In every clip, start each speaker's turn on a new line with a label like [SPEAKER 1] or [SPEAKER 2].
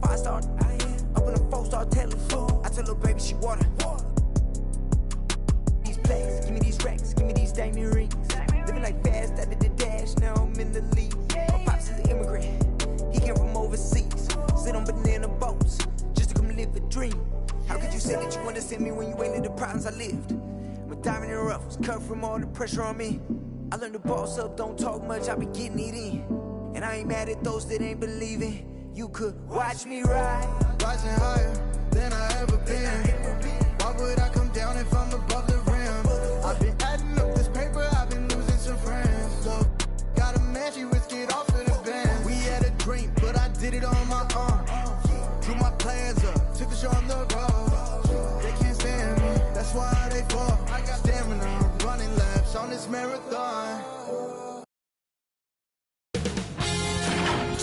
[SPEAKER 1] before I start. Up in the phone, start telling. I tell her, baby, she water. These plays, give me these racks, give me these diamond rings. Living like fast, I did the dash, now I'm in the league. My pops is an immigrant, he came from overseas. Sit on banana boats, just to come live a dream. How could you say that you understand me when you ain't in the problems I lived? My diamond in the rough was cut from all the pressure on me. I learned to boss up, don't talk much, I be getting it in. And I ain't mad at those that ain't believing. You could watch me ride,
[SPEAKER 2] rising higher than I ever been. Why would I come down if I'm above the rim? I've been adding up this paper, I've been losing some friends. Look, got a man, she risk it off in the band. We had a dream, but I did it on my own. Drew my plans up, took a show on the road. They can't stand me, that's why they fall. I got stamina, I'm running laps on this marathon.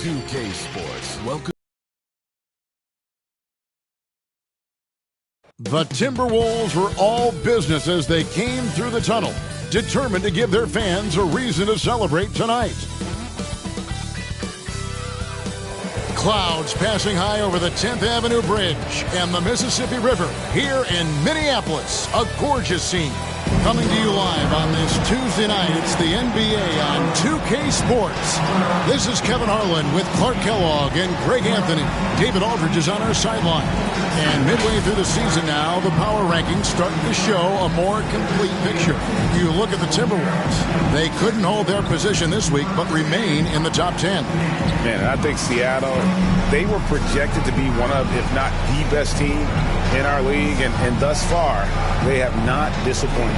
[SPEAKER 3] 2K Sports. Welcome.
[SPEAKER 4] The Timberwolves were all business as they came through the tunnel, determined to give their fans a reason to celebrate tonight. Clouds passing high over the 10th Avenue Bridge and the Mississippi River here in Minneapolis. A gorgeous scene. Coming to you live on this Tuesday night, it's the NBA on 2K Sports. This is Kevin Harlan with Clark Kellogg and Greg Anthony. David Aldridge is on our sideline. And midway through the season now, the power rankings starting to show a more complete picture. You look at the Timberwolves. They couldn't hold their position this week, but remain in the top 10.
[SPEAKER 5] Man, I think Seattle, they were projected to be one of, if not the best team in our league, and thus far, they have not disappointed.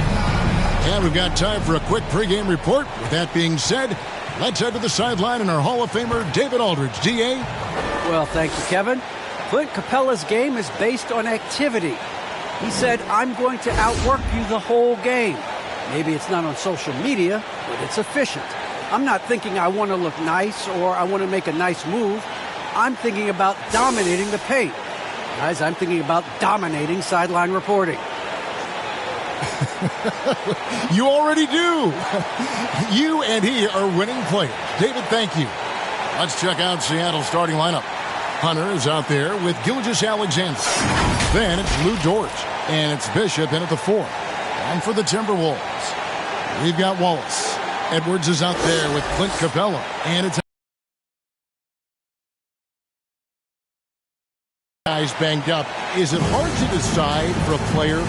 [SPEAKER 4] And we've got time for a quick pregame report. With that being said, let's head to the sideline and our Hall of Famer, David Aldridge. D.A.?
[SPEAKER 6] Well, thank you, Kevin. Clint Capella's game is based on activity. He said, I'm going to outwork you the whole game. Maybe it's not on social media, but it's efficient. I'm not thinking I want to look nice or I want to make a nice move. I'm thinking about dominating the paint. Guys, I'm thinking about dominating sideline reporting.
[SPEAKER 4] You already do. You and he are winning players. David, thank you. Let's check out Seattle's starting lineup. Hunter is out there with Gilgeous-Alexander. Then it's Lou Dort. And it's Bishop in at the 4. And for the Timberwolves, we've got Wallace. Edwards is out there with Clint Capella. And it's guys banged up. Is it hard to decide for a player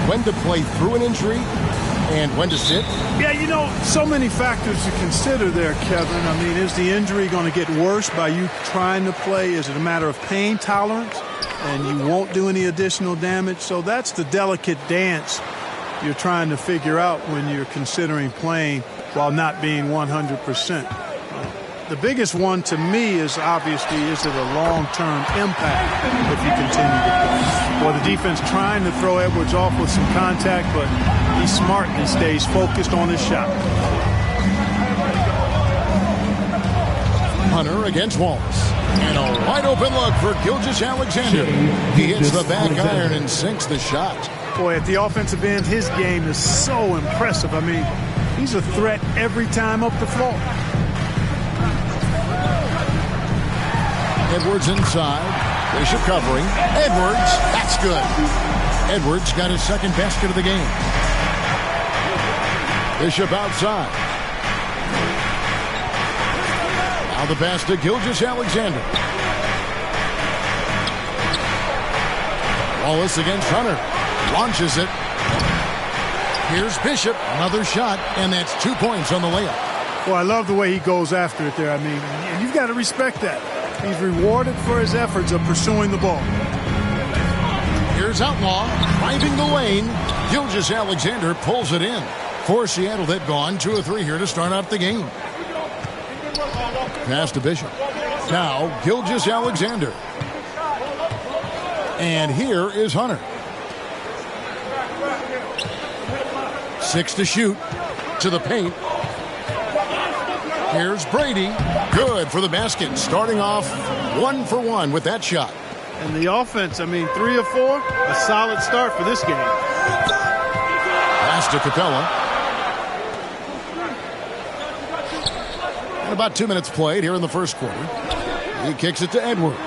[SPEAKER 4] when to play through an injury and when to sit?
[SPEAKER 7] Yeah, you know, so many factors to consider there, Kevin. I mean, is the injury going to get worse by you trying to play? Is it a matter of pain tolerance and you won't do any additional damage? So that's the delicate dance you're trying to figure out when you're considering playing while not being 100%. The biggest one to me is obviously, is it a long-term impact if you continue to play? Well, the defense trying to throw Edwards off with some contact, but he's smart and he stays focused on his shot.
[SPEAKER 4] Hunter against Wallace. And a wide-open look for Gilgeous-Alexander. He hits the back iron and sinks the shot.
[SPEAKER 7] Boy, at the offensive end, his game is so impressive. I mean, he's a threat every time up the floor.
[SPEAKER 4] Edwards inside. Bishop covering. Edwards. That's good. Edwards got his second basket of the game. Bishop outside. Now the pass to Gilgeous-Alexander. Wallace against Hunter. Launches it. Here's Bishop. Another shot. And that's 2 points on the layup.
[SPEAKER 7] Well, I love the way he goes after it there. I mean, and you've got to respect that. He's rewarded for his efforts of pursuing the ball.
[SPEAKER 4] Here's Outlaw driving the lane. Gilgeous-Alexander pulls it in. For Seattle, they've gone 2 of 3 here to start out the game. Pass to Bishop. Now Gilgeous-Alexander. And here is Hunter. 6 to shoot. To the paint. Here's Brady. Good for the basket. Starting off 1 for 1 with that shot.
[SPEAKER 7] And the offense, I mean, 3 of 4. A solid start for this game.
[SPEAKER 4] Pass to Capella. And about 2 minutes played here in the first quarter. He kicks it to Edwards.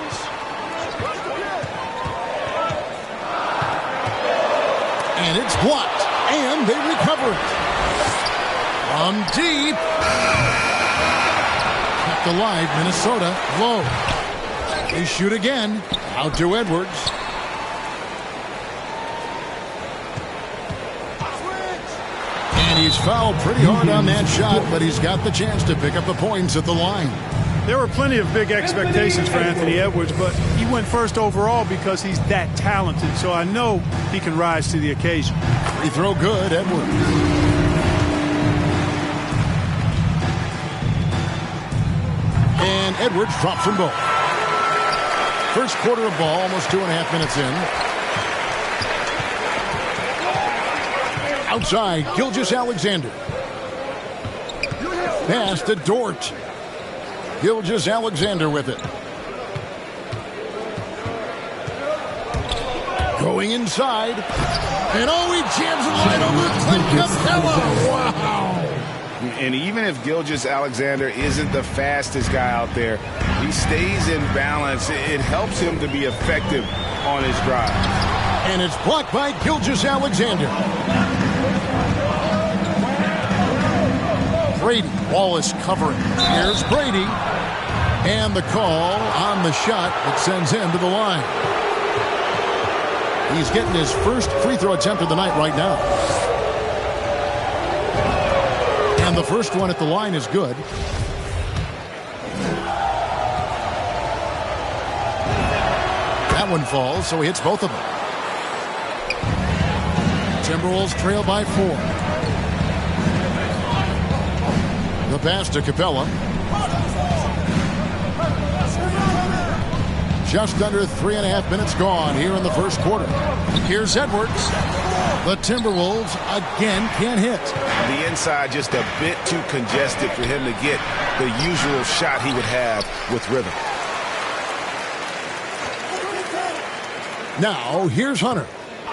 [SPEAKER 4] And it's blocked. And they recover it. From deep. Kept alive, Minnesota. Low. They shoot again. Out to Edwards. And he's fouled pretty hard on that shot, but he's got the chance to pick up the points at the line.
[SPEAKER 7] There were plenty of big expectations for Anthony Edwards, but he went first overall because he's that talented. So I know he can rise to the occasion.
[SPEAKER 4] Free throw good, Edwards. And Edwards dropped from both. First quarter of ball, almost 2.5 minutes in. Outside, Gilgeous-Alexander. Pass to Dort. Gilgeous-Alexander with it. Going inside. And he jams it right over Clint Capella. Wow.
[SPEAKER 5] And even if Gilgeous-Alexander isn't the fastest guy out there, he stays in balance. It helps him to be effective on his drive.
[SPEAKER 4] And it's blocked by Gilgeous-Alexander. Brady, Wallace covering. Here's Brady. And the call on the shot that sends him to the line. He's getting his first free throw attempt of the night right now. And the first one at the line is good. That one falls, so he hits both of them. Timberwolves trail by 4. The pass to Capella. Just under 3.5 minutes gone here in the first quarter. Here's Edwards. The Timberwolves again can't hit.
[SPEAKER 5] The inside just a bit too congested for him to get the usual shot he would have with rhythm.
[SPEAKER 4] Now here's Hunter.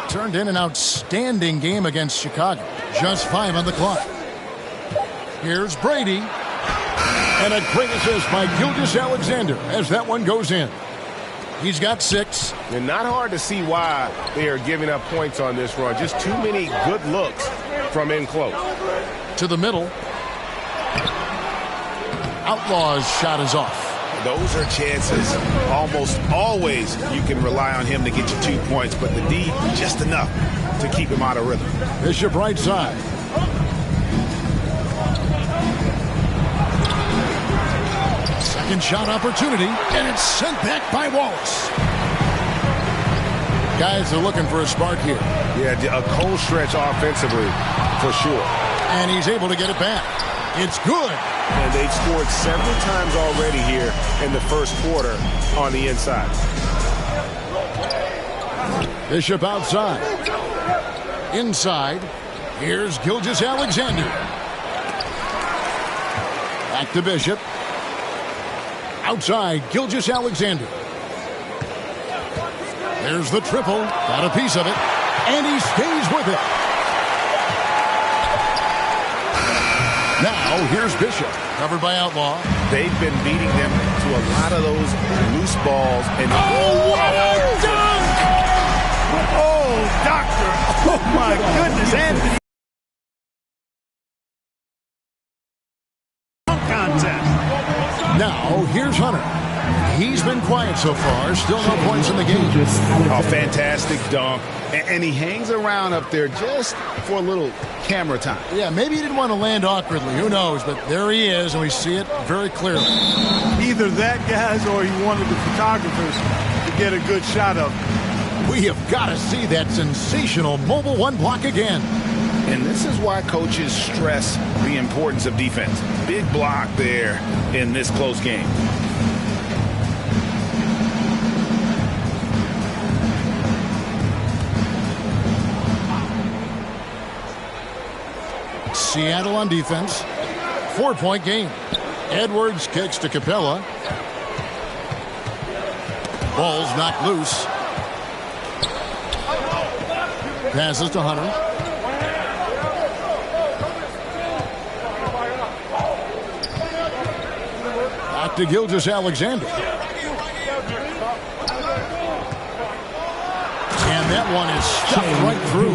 [SPEAKER 4] Turned in an outstanding game against Chicago. Just 5 on the clock. Here's Brady. And a great assist by Gilgeous-Alexander as that one goes in. He's got 6.
[SPEAKER 5] And not hard to see why they are giving up points on this run. Just too many good looks from in close.
[SPEAKER 4] To the middle. Outlaw's shot is off.
[SPEAKER 5] Those are chances. Almost always you can rely on him to get you 2 points, but the D just enough to keep him out of rhythm.
[SPEAKER 4] Bishop right side. Second shot opportunity, and it's sent back by Wallace. Guys are looking for a spark here.
[SPEAKER 5] Yeah, a cold stretch offensively, for sure.
[SPEAKER 4] And he's able to get it back. It's good.
[SPEAKER 5] And they've scored several times already here in the first quarter on the inside.
[SPEAKER 4] Bishop outside. Inside. Here's Gilgeous-Alexander. Back to Bishop. Outside, Gilgeous-Alexander. There's the triple. Got a piece of it. And he stays with it. Now, here's Bishop. Covered by Outlaw.
[SPEAKER 5] They've been beating them to a lot of those loose balls. And
[SPEAKER 4] what a dunk!
[SPEAKER 7] Oh, doctor. Oh, my goodness, Anthony. Contest.
[SPEAKER 4] Now, here's Hunter. He's been quiet so far. Still no points in the game.
[SPEAKER 5] A fantastic dunk. And he hangs around up there just for a little camera time.
[SPEAKER 4] Yeah, maybe he didn't want to land awkwardly. Who knows? But there he is, and we see it very clearly.
[SPEAKER 7] Either that, guys, or he wanted the photographers to get a good shot of him.
[SPEAKER 4] We have got to see that sensational mobile one block again.
[SPEAKER 5] And this is why coaches stress the importance of defense. Big block there in this close game.
[SPEAKER 4] Seattle on defense. 4-point game. Edwards kicks to Capella. Ball's knocked loose. Passes to Hunter. Back to Gilgeous-Alexander. And that one is stuffed right through.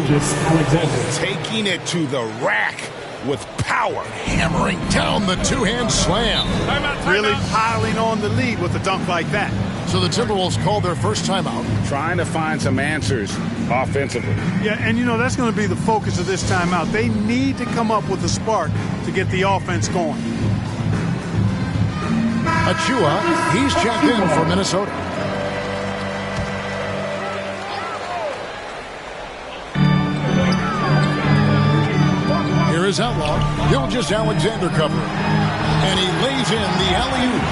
[SPEAKER 5] Taking it to the rack with power.
[SPEAKER 4] Hammering down the two-hand slam.
[SPEAKER 7] Really piling on the lead with a dunk like that.
[SPEAKER 4] So the Timberwolves called their first timeout.
[SPEAKER 5] Trying to find some answers offensively.
[SPEAKER 7] Yeah, and you know, that's going to be the focus of this timeout. They need to come up with a spark to get the offense going.
[SPEAKER 4] Achua, he's checked in for Minnesota. Here is Outlaw. Gilgeous-Alexander covering. And he lays in the alley-oop.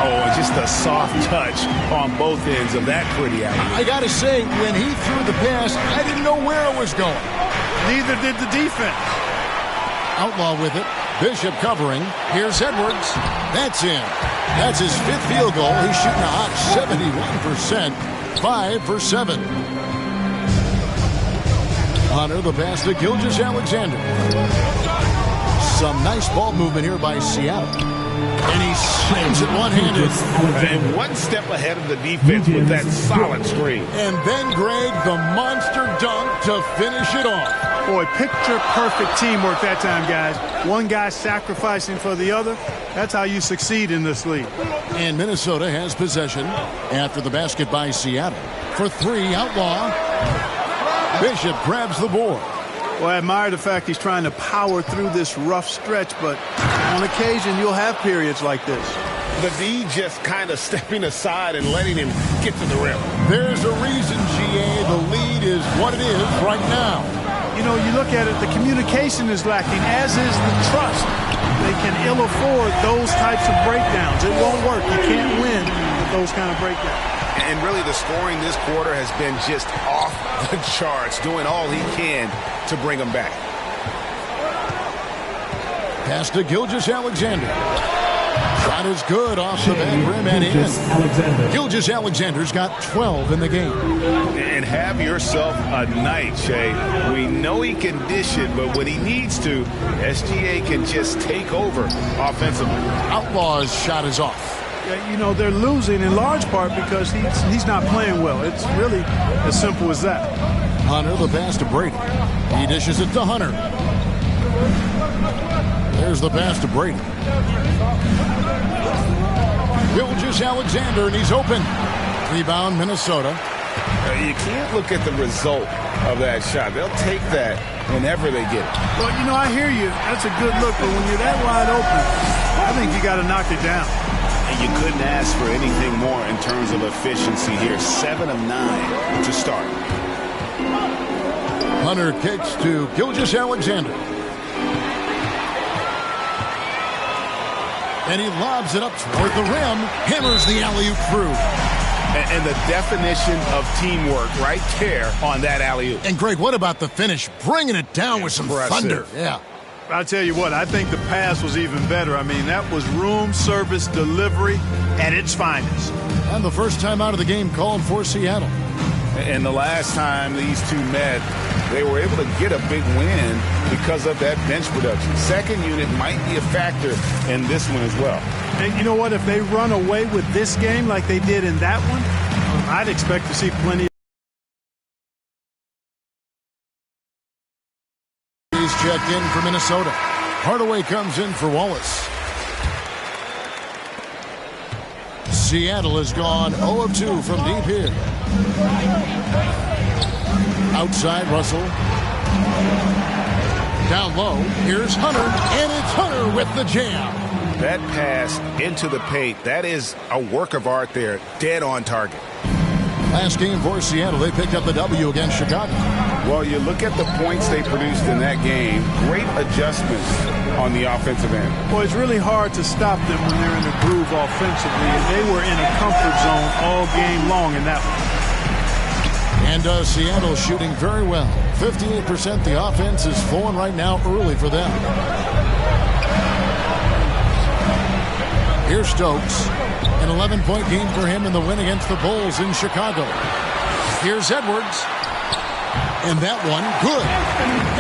[SPEAKER 5] Oh, just a soft touch on both ends of that pretty alley-oop.
[SPEAKER 4] I got to say, when he threw the pass, I didn't know where it was going.
[SPEAKER 7] Neither did the defense.
[SPEAKER 4] Outlaw with it. Bishop covering. Here's Edwards. That's in. That's his fifth field goal. He's shooting a hot 71%. 5 for 7. Hunter the pass to Gilgeous-Alexander. Some nice ball movement here by Seattle. And he slams it one-handed.
[SPEAKER 5] And one step ahead of the defense with that solid screen.
[SPEAKER 4] And then Greg, the monster dunk to finish it off.
[SPEAKER 7] Boy, picture-perfect teamwork that time, guys. One guy sacrificing for the other. That's how you succeed in this league.
[SPEAKER 4] And Minnesota has possession after the basket by Seattle. For 3, Outlaw. Bishop grabs the board.
[SPEAKER 7] Well, I admire the fact he's trying to power through this rough stretch, but on occasion you'll have periods like this.
[SPEAKER 5] The D just kind of stepping aside and letting him get to the rim.
[SPEAKER 4] There's a reason, GA, the lead is what it is right now.
[SPEAKER 7] You know, you look at it, the communication is lacking, as is the trust. They can ill afford those types of breakdowns. It won't work. You can't win with those kind of breakdowns.
[SPEAKER 5] And really the scoring this quarter has been just off the charts, doing all he can to bring them back.
[SPEAKER 4] Pass to Gilgeous-Alexander. Shot is good off the back rim and in. Gilgeous-Alexander's got 12 in the game.
[SPEAKER 5] And have yourself a night, Shay. We know he can dish it, but when he needs to, SGA can just take over offensively.
[SPEAKER 4] Outlaw's shot is off.
[SPEAKER 7] You know, they're losing in large part because he's not playing well. It's really as simple as that.
[SPEAKER 4] Hunter the pass to Brady. He dishes it to Hunter. There's the pass to Brady. Gilgeous-Alexander, and he's open. Rebound, Minnesota.
[SPEAKER 5] You can't look at the result of that shot. They'll take that whenever they get it.
[SPEAKER 7] Well, you know, I hear you. That's a good look, but when you're that wide open, I think you got to knock it down.
[SPEAKER 5] And you couldn't ask for anything more in terms of efficiency here. 7 of 9 to start.
[SPEAKER 4] Hunter kicks to Gilgeous-Alexander. And he lobs it up toward the rim. Hammers the alley-oop through.
[SPEAKER 5] And the definition of teamwork right there on that alley-oop.
[SPEAKER 4] And Greg, what about the finish? Bringing it down with some thunder. Yeah.
[SPEAKER 7] I'll tell you what, I think the pass was even better. I mean, that was room service delivery at its finest.
[SPEAKER 4] And the first time out of the game called for Seattle.
[SPEAKER 5] And the last time these two met, they were able to get a big win because of that bench production. Second unit might be a factor in this one as well.
[SPEAKER 7] And you know what? If they run away with this game like they did in that one, I'd expect to see plenty.
[SPEAKER 4] He's checked in for Minnesota. Hardaway comes in for Wallace. Seattle has gone 0 of 2 from deep here. Outside, Russell. Down low, here's Hunter, and it's Hunter with the jam.
[SPEAKER 5] That pass into the paint, that is a work of art there, dead on target.
[SPEAKER 4] Last game for Seattle, they picked up the W against Chicago.
[SPEAKER 5] Well, you look at the points they produced in that game, great adjustments on the offensive end.
[SPEAKER 7] Well, it's really hard to stop them when they're in a groove offensively, and they were in a comfort zone all game long in that one.
[SPEAKER 4] And Seattle shooting very well. 58%. The offense is flowing right now early for them. Here's Stokes. An 11-point game for him in the win against the Bulls in Chicago. Here's Edwards. And that one, good.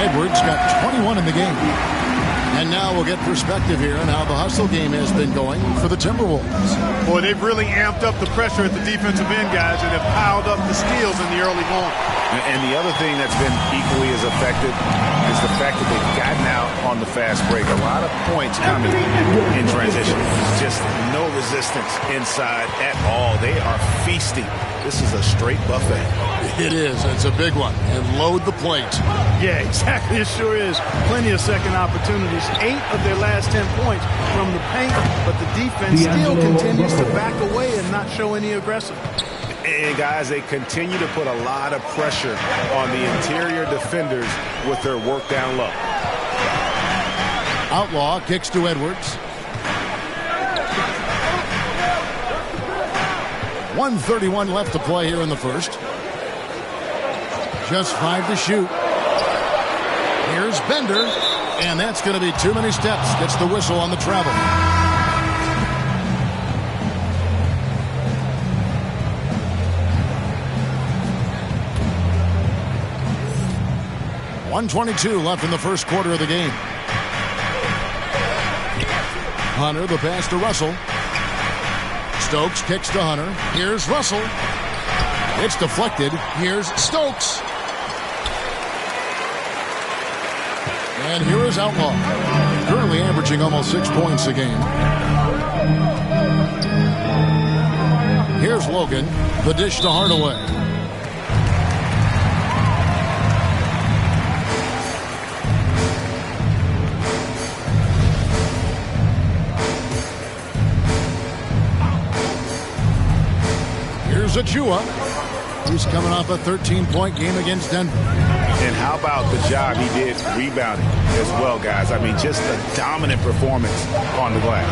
[SPEAKER 4] Edwards got 21 in the game. And now we'll get perspective here on how the hustle game has been going for the Timberwolves.
[SPEAKER 7] Boy, they've really amped up the pressure at the defensive end, guys, and have piled up the steals in the early going.
[SPEAKER 5] And the other thing that's been equally as effective is the fact that they've gotten out on the fast break. A lot of points coming in transition. Just no resistance inside at all. They are feasting. This is a straight buffet.
[SPEAKER 4] It is. It's a big one. And load the plate.
[SPEAKER 7] Yeah, exactly. It sure is. Plenty of second opportunities. 8 of their last 10 points from the paint, but the defense still continues to back away and not show any aggressive.
[SPEAKER 5] And, guys, they continue to put a lot of pressure on the interior defenders with their work down low.
[SPEAKER 4] Outlaw kicks to Edwards. 1:31 left to play here in the first. Just 5 to shoot. Here's Bender, and that's going to be too many steps. Gets the whistle on the travel. .122 left in the first quarter of the game. Hunter, the pass to Russell. Stokes kicks to Hunter. Here's Russell. It's deflected. Here's Stokes. And here is Outlaw. Currently averaging almost 6 points a game. Here's Logan. The dish to Hardaway. Achua. He's coming off a 13-point game against Denver.
[SPEAKER 5] And how about the job he did rebounding as well, guys? I mean, just a dominant performance on the glass.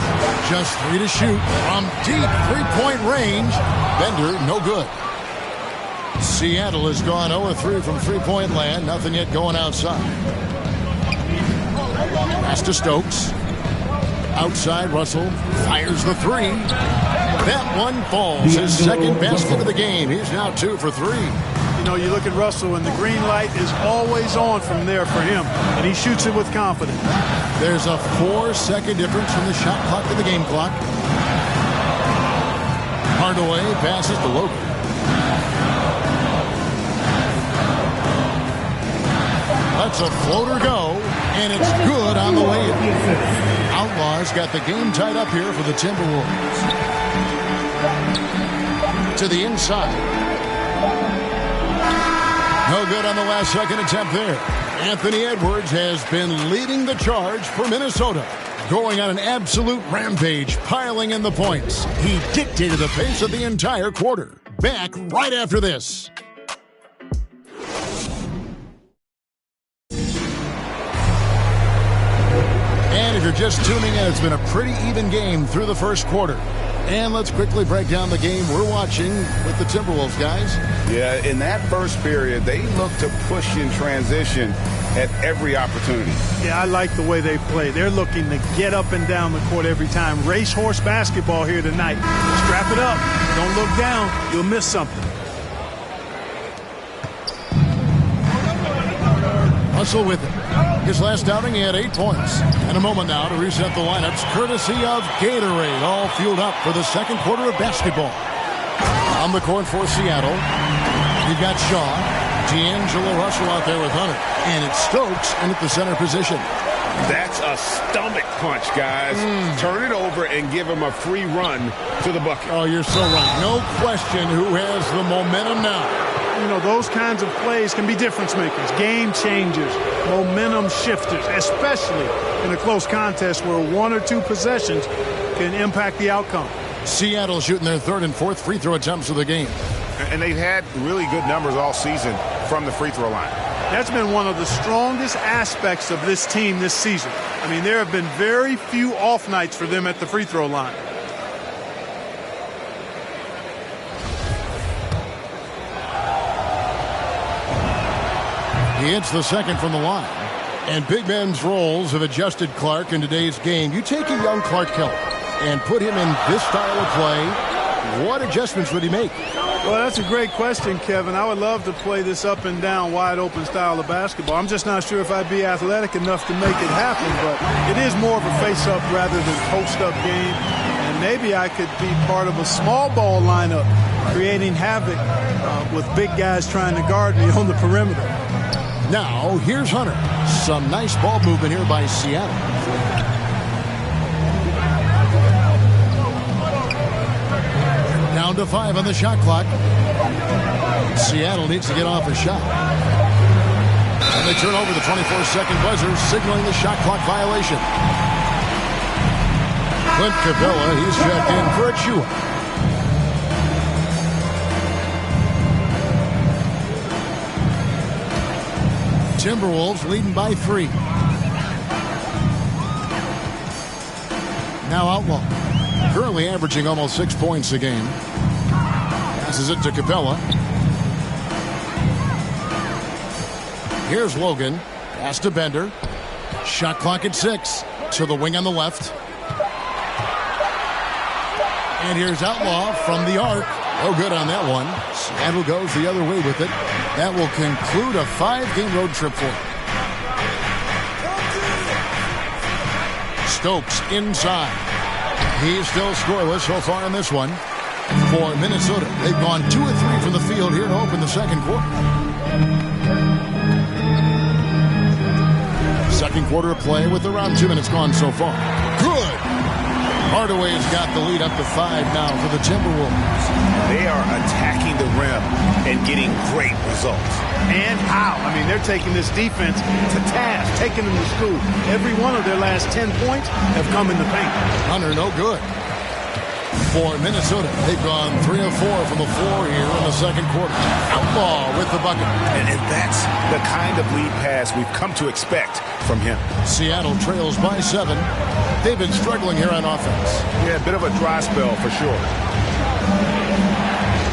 [SPEAKER 4] Just 3 to shoot from deep three-point range. Bender, no good. Seattle has gone 0-3 from three-point land. Nothing yet going outside. Pass to Stokes. Outside, Russell fires the 3. That one falls. His second basket of the game. He's now 2 for 3.
[SPEAKER 7] You know, you look at Russell, and the green light is always on from there for him, and he shoots it with confidence.
[SPEAKER 4] There's a 4-second difference from the shot clock to the game clock. Hardaway passes to Logan. Lets a floater go, and it's good on the way in. Outlaws got the game tied up here for the Timberwolves. To the inside. No good on the last second attempt there. Anthony Edwards has been leading the charge for Minnesota. Going on an absolute rampage, piling in the points. He dictated the pace of the entire quarter. Back right after this. And if you're just tuning in, it's been a pretty even game through the first quarter. And let's quickly break down the game we're watching with the Timberwolves, guys.
[SPEAKER 5] Yeah, in that first period, they looked to push in transition at every opportunity.
[SPEAKER 7] Yeah, I like the way they play. They're looking to get up and down the court every time. Racehorse basketball here tonight. Strap it up. Don't look down. You'll miss something.
[SPEAKER 4] Russell with it. His last outing, he had 8 points. And a moment now to reset the lineups, courtesy of Gatorade, all fueled up for the second quarter of basketball. On the court for Seattle, you've got Shaw, D'Angelo Russell out there with Hunter, and it's Stokes in at the center position.
[SPEAKER 5] That's a stomach punch, guys. Turn it over and give him a free run to the bucket.
[SPEAKER 4] Oh, you're so right. No question who has the momentum now.
[SPEAKER 7] You know, those kinds of plays can be difference makers, game changers, momentum shifters, especially in a close contest where 1 or 2 possessions can impact the outcome.
[SPEAKER 4] Seattle shooting their 3rd and 4th free throw attempts of the game.
[SPEAKER 5] And they've had really good numbers all season from the free throw line.
[SPEAKER 7] That's been one of the strongest aspects of this team this season. I mean, there have been very few off nights for them at the free throw line.
[SPEAKER 4] He hits the second from the line. And big men's roles have adjusted Clark in today's game. You take a young Clark Keller and put him in this style of play, what adjustments would he make?
[SPEAKER 7] Well, that's a great question, Kevin. I would love to play this up and down, wide open style of basketball. I'm just not sure if I'd be athletic enough to make it happen, but it is more of a face-up rather than post-up game. And maybe I could be part of a small ball lineup creating havoc with big guys trying to guard me on the perimeter.
[SPEAKER 4] Now, here's Hunter. Some nice ball movement here by Seattle. Down to 5 on the shot clock. Seattle needs to get off a shot. And they turn over the 24-second buzzer, signaling the shot clock violation. Clint Capella, he's checked in for a chew-up. Timberwolves leading by 3. Now Outlaw, currently averaging almost 6 points a game. Passes it to Capella. Here's Logan. Pass to Bender. Shot clock at 6. To the wing on the left. And here's Outlaw from the arc. Oh, good on that one. Seattle goes the other way with it. That will conclude a 5-game road trip for him. Stokes inside. He's still scoreless so far in this one. For Minnesota, they've gone 2 of 3 from the field here to open the second quarter. Second quarter of play with around 2 minutes gone so far. Good. Hardaway's got the lead up to 5 now for the Timberwolves.
[SPEAKER 5] They are attacking the rim and getting great results.
[SPEAKER 7] And how? I mean, they're taking this defense to task, taking them to school. Every one of their last 10 points have come in the paint.
[SPEAKER 4] Hunter, no good. For Minnesota, they've gone 3 of 4 from the floor here in the second quarter. Outlaw with the bucket.
[SPEAKER 5] And that's the kind of lead pass we've come to expect from him.
[SPEAKER 4] Seattle trails by 7. They've been struggling here on offense.
[SPEAKER 5] Yeah, a bit of a dry spell for sure.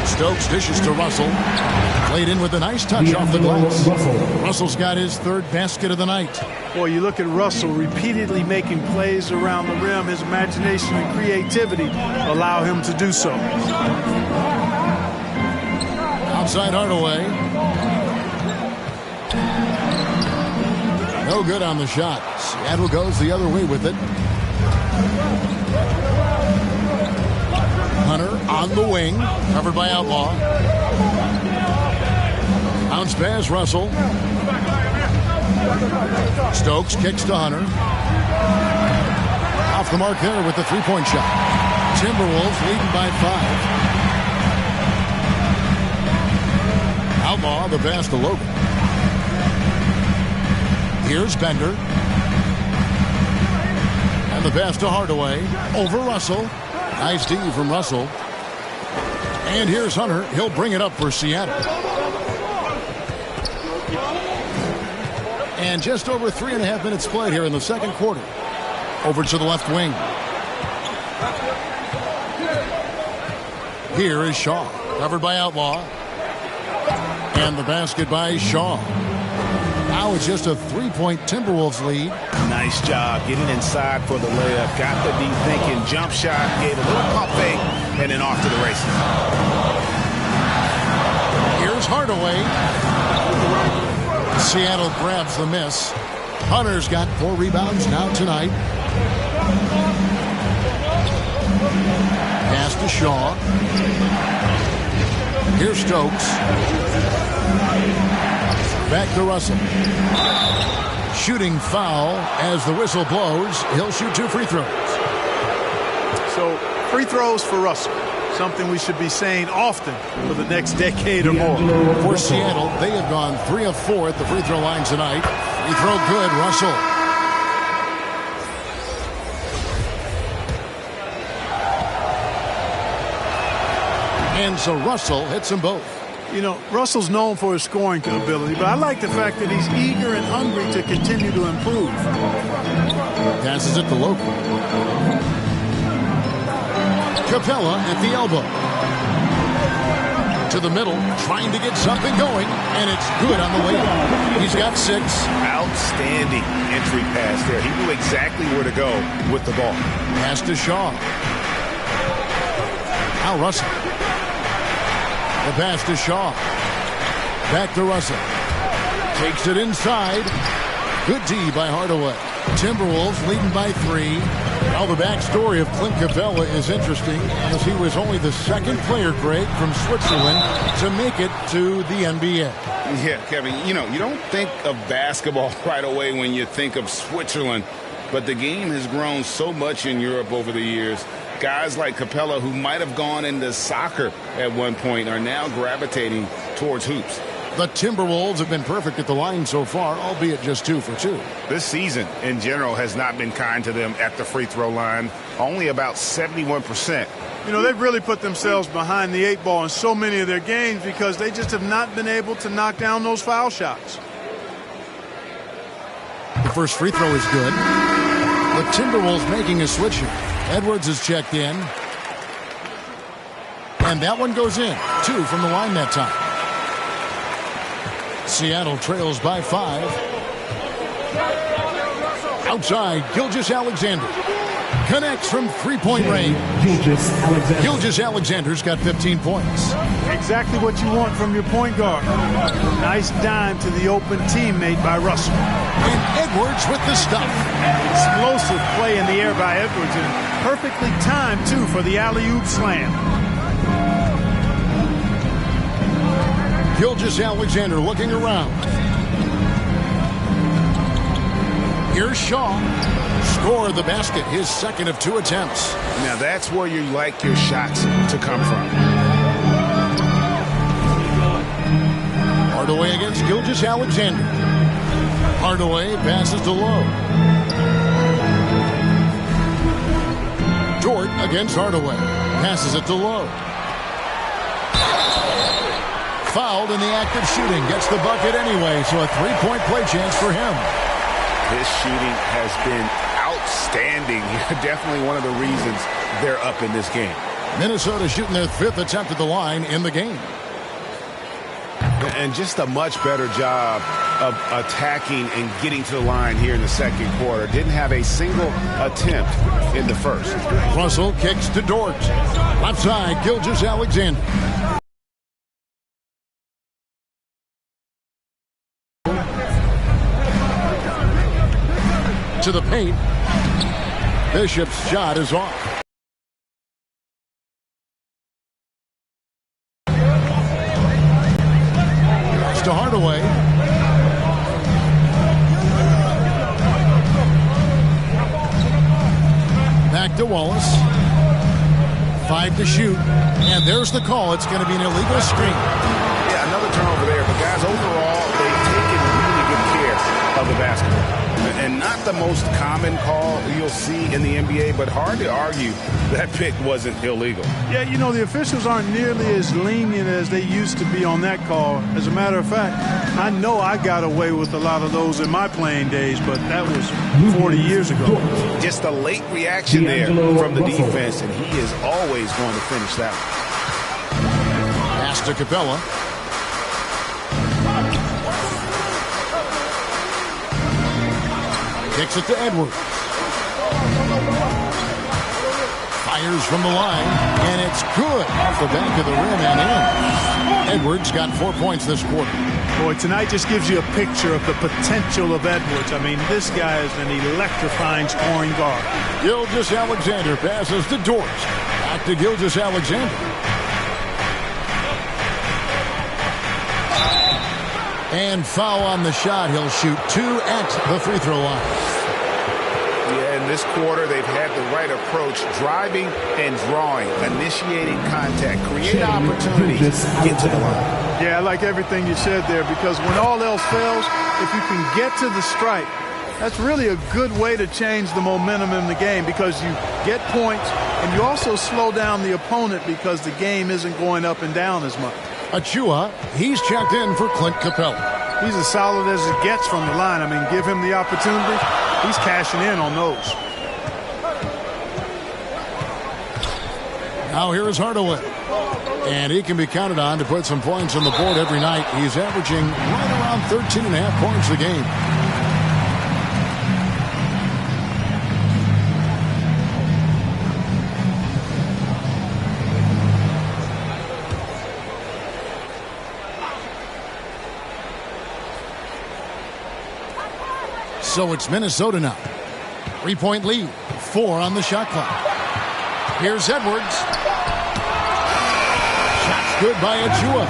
[SPEAKER 4] Stokes dishes to Russell. Played in with a nice touch off the glass. Russell's got his 3rd basket of the night.
[SPEAKER 7] Boy, you look at Russell repeatedly making plays around the rim. His imagination and creativity allow him to do so.
[SPEAKER 4] Outside Hardaway. No good on the shot. Seattle goes the other way with it. Hunter on the wing, covered by Outlaw. Bounce pass, Russell. Stokes kicks to Hunter. Off the mark there with the 3-point shot. Timberwolves leading by 5. Outlaw the pass to Logan. Here's Bender. And the pass to Hardaway. Over Russell. Nice D from Russell. And here's Hunter. He'll bring it up for Seattle. And just over 3.5 minutes played here in the second quarter. Over to the left wing. Here is Shaw. Covered by Outlaw. And the basket by Shaw. Now it's just a 3-point Timberwolves lead.
[SPEAKER 5] Nice job getting inside for the layup. Got the deep thinking. Jump shot. Gave a little pump fake. And then off to the races.
[SPEAKER 4] Here's Hardaway. Seattle grabs the miss. Hunter's got 4 rebounds now tonight. Pass to Shaw. Here's Stokes. Back to Russell. Shooting foul as the whistle blows. He'll shoot 2 free throws.
[SPEAKER 7] So, free throws for Russell. Something we should be saying often for the next decade or more.
[SPEAKER 4] For Seattle, they have gone 3 of 4 at the free throw line tonight. Free throw good, Russell. And so Russell hits them both.
[SPEAKER 7] You know, Russell's known for his scoring ability, but I like the fact that he's eager and hungry to continue to improve.
[SPEAKER 4] Passes it to Logan. Capella at the elbow. To the middle, trying to get something going, and it's good on the way up. He's got 6.
[SPEAKER 5] Outstanding entry pass there. He knew exactly where to go with the ball.
[SPEAKER 4] Pass to Shaw. Now Russell. The pass to Shaw. Back to Russell. Takes it inside. Good D by Hardaway. Timberwolves leading by 3. Now the backstory of Clint Capella is interesting, as he was only the second player, Greg, from Switzerland to make it to the NBA.
[SPEAKER 5] Yeah, Kevin, you don't think of basketball right away when you think of Switzerland, but the game has grown so much in Europe over the years. Guys like Capella, who might have gone into soccer at one point, are now gravitating towards hoops.
[SPEAKER 4] The Timberwolves have been perfect at the line so far, albeit just 2 for 2.
[SPEAKER 5] This season, in general, has not been kind to them at the free throw line. Only about 71%.
[SPEAKER 7] They've really put themselves behind the 8 ball in so many of their games because they just have not been able to knock down those foul shots.
[SPEAKER 4] The first free throw is good. The Timberwolves making a switch here. Edwards is checked in. And that one goes in. 2 from the line that time. Seattle trails by 5. Outside, Gilgeous-Alexander connects from three-point range. Gilgeous-Alexander's got 15 points.
[SPEAKER 7] Exactly what you want from your point guard. Nice dime to the open teammate by Russell.
[SPEAKER 4] And Edwards with the stuff.
[SPEAKER 7] Explosive play in the air by Edwards, and perfectly timed, too, for the alley-oop slam.
[SPEAKER 4] Gilgeous-Alexander looking around. Here's Shaw. Score the basket, his second of 2 attempts.
[SPEAKER 5] Now that's where you like your shots to come from.
[SPEAKER 4] Hardaway against Gilgeous-Alexander. Hardaway passes to Lowe. Dort against Hardaway. Passes it to Lowe. Fouled in the act of shooting. Gets the bucket anyway, so a 3-point play chance for him.
[SPEAKER 5] His shooting has been outstanding. Definitely one of the reasons they're up in this game.
[SPEAKER 4] Minnesota shooting their 5th attempt at the line in the game.
[SPEAKER 5] And just a much better job of attacking and getting to the line here in the second quarter. Didn't have a single attempt in the first.
[SPEAKER 4] Russell kicks to Dort. Left side, Gilgeous-Alexander. To the paint. Bishop's shot is off. It's to Hardaway. Back to Wallace. 5 to shoot. And there's the call. It's going to be an illegal screen.
[SPEAKER 5] Yeah, another turnover there. But guys, overall, they've taken really good care of the basketball. And not the most common call you'll see in the NBA, but hard to argue that pick wasn't illegal.
[SPEAKER 7] Yeah, the officials aren't nearly as lenient as they used to be on that call. As a matter of fact, I know I got away with a lot of those in my playing days, but that was 40 years ago.
[SPEAKER 5] Just a late reaction there from the defense, and he is always going to finish that one.
[SPEAKER 4] Pass to Capella. Kicks it to Edwards. Fires from the line, and it's good off the back of the rim and in. Edwards got 4 points this quarter.
[SPEAKER 7] Boy, tonight just gives you a picture of the potential of Edwards. I mean, this guy is an electrifying scoring guard.
[SPEAKER 4] Gilgeous-Alexander passes to Dort. Back to Gilgeous-Alexander. And foul on the shot. He'll shoot 2 at the free throw line.
[SPEAKER 5] Yeah, in this quarter, they've had the right approach, driving and drawing, initiating contact, create opportunities, get to the line.
[SPEAKER 7] Yeah, I like everything you said there, because when all else fails, if you can get to the stripe, that's really a good way to change the momentum in the game, because you get points and you also slow down the opponent because the game isn't going up and down as much.
[SPEAKER 4] Achua, he's checked in for Clint Capella.
[SPEAKER 7] He's as solid as it gets from the line. I mean, give him the opportunity. He's cashing in on those.
[SPEAKER 4] Now here is Hardaway. And he can be counted on to put some points on the board every night. He's averaging right around 13.5 points a game. So it's Minnesota now. 3-point lead. 4 on the shot clock. Here's Edwards. Shot's good by Achua.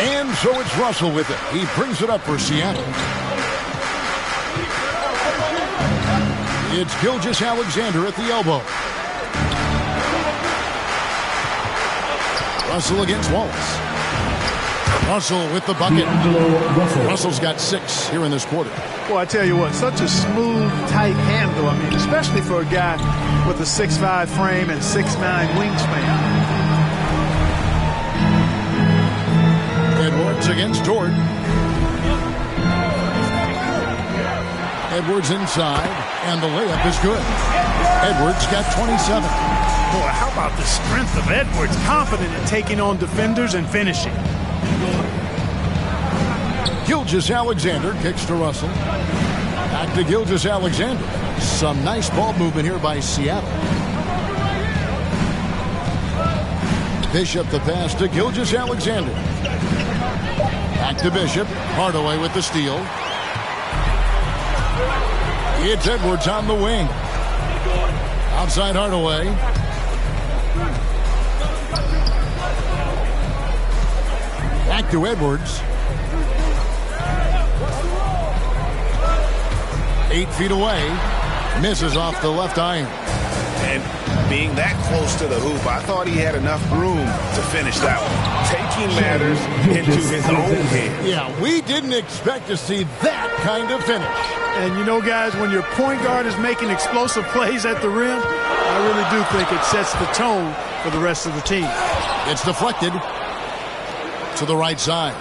[SPEAKER 4] And so it's Russell with it. He brings it up for Seattle. It's Gilgeous-Alexander at the elbow. Russell against Wallace. Russell with the bucket. Russell's got 6 here in this quarter.
[SPEAKER 7] Well, I tell you what, such a smooth, tight handle. I mean, especially for a guy with a 6'5" frame and 6'9" wingspan.
[SPEAKER 4] Edwards against Jordan. Edwards inside, and the layup is good. Edwards got 27.
[SPEAKER 7] Boy, how about the strength of Edwards, confident in taking on defenders and finishing.
[SPEAKER 4] Gilgeous-Alexander kicks to Russell. Back to Gilgeous-Alexander. Some nice ball movement here by Seattle. Bishop the pass to Gilgeous-Alexander. Back to Bishop. Hardaway with the steal. It's Edwards on the wing. Outside Hardaway. Back to Edwards. 8 feet away. Misses off the left iron.
[SPEAKER 5] And being that close to the hoop, I thought he had enough room to finish that one. Taking matters into his own hands.
[SPEAKER 4] Yeah, we didn't expect to see that kind of finish.
[SPEAKER 7] And you know, guys, when your point guard is making explosive plays at the rim, I really do think it sets the tone for the rest of the team.
[SPEAKER 4] It's deflected to the right side.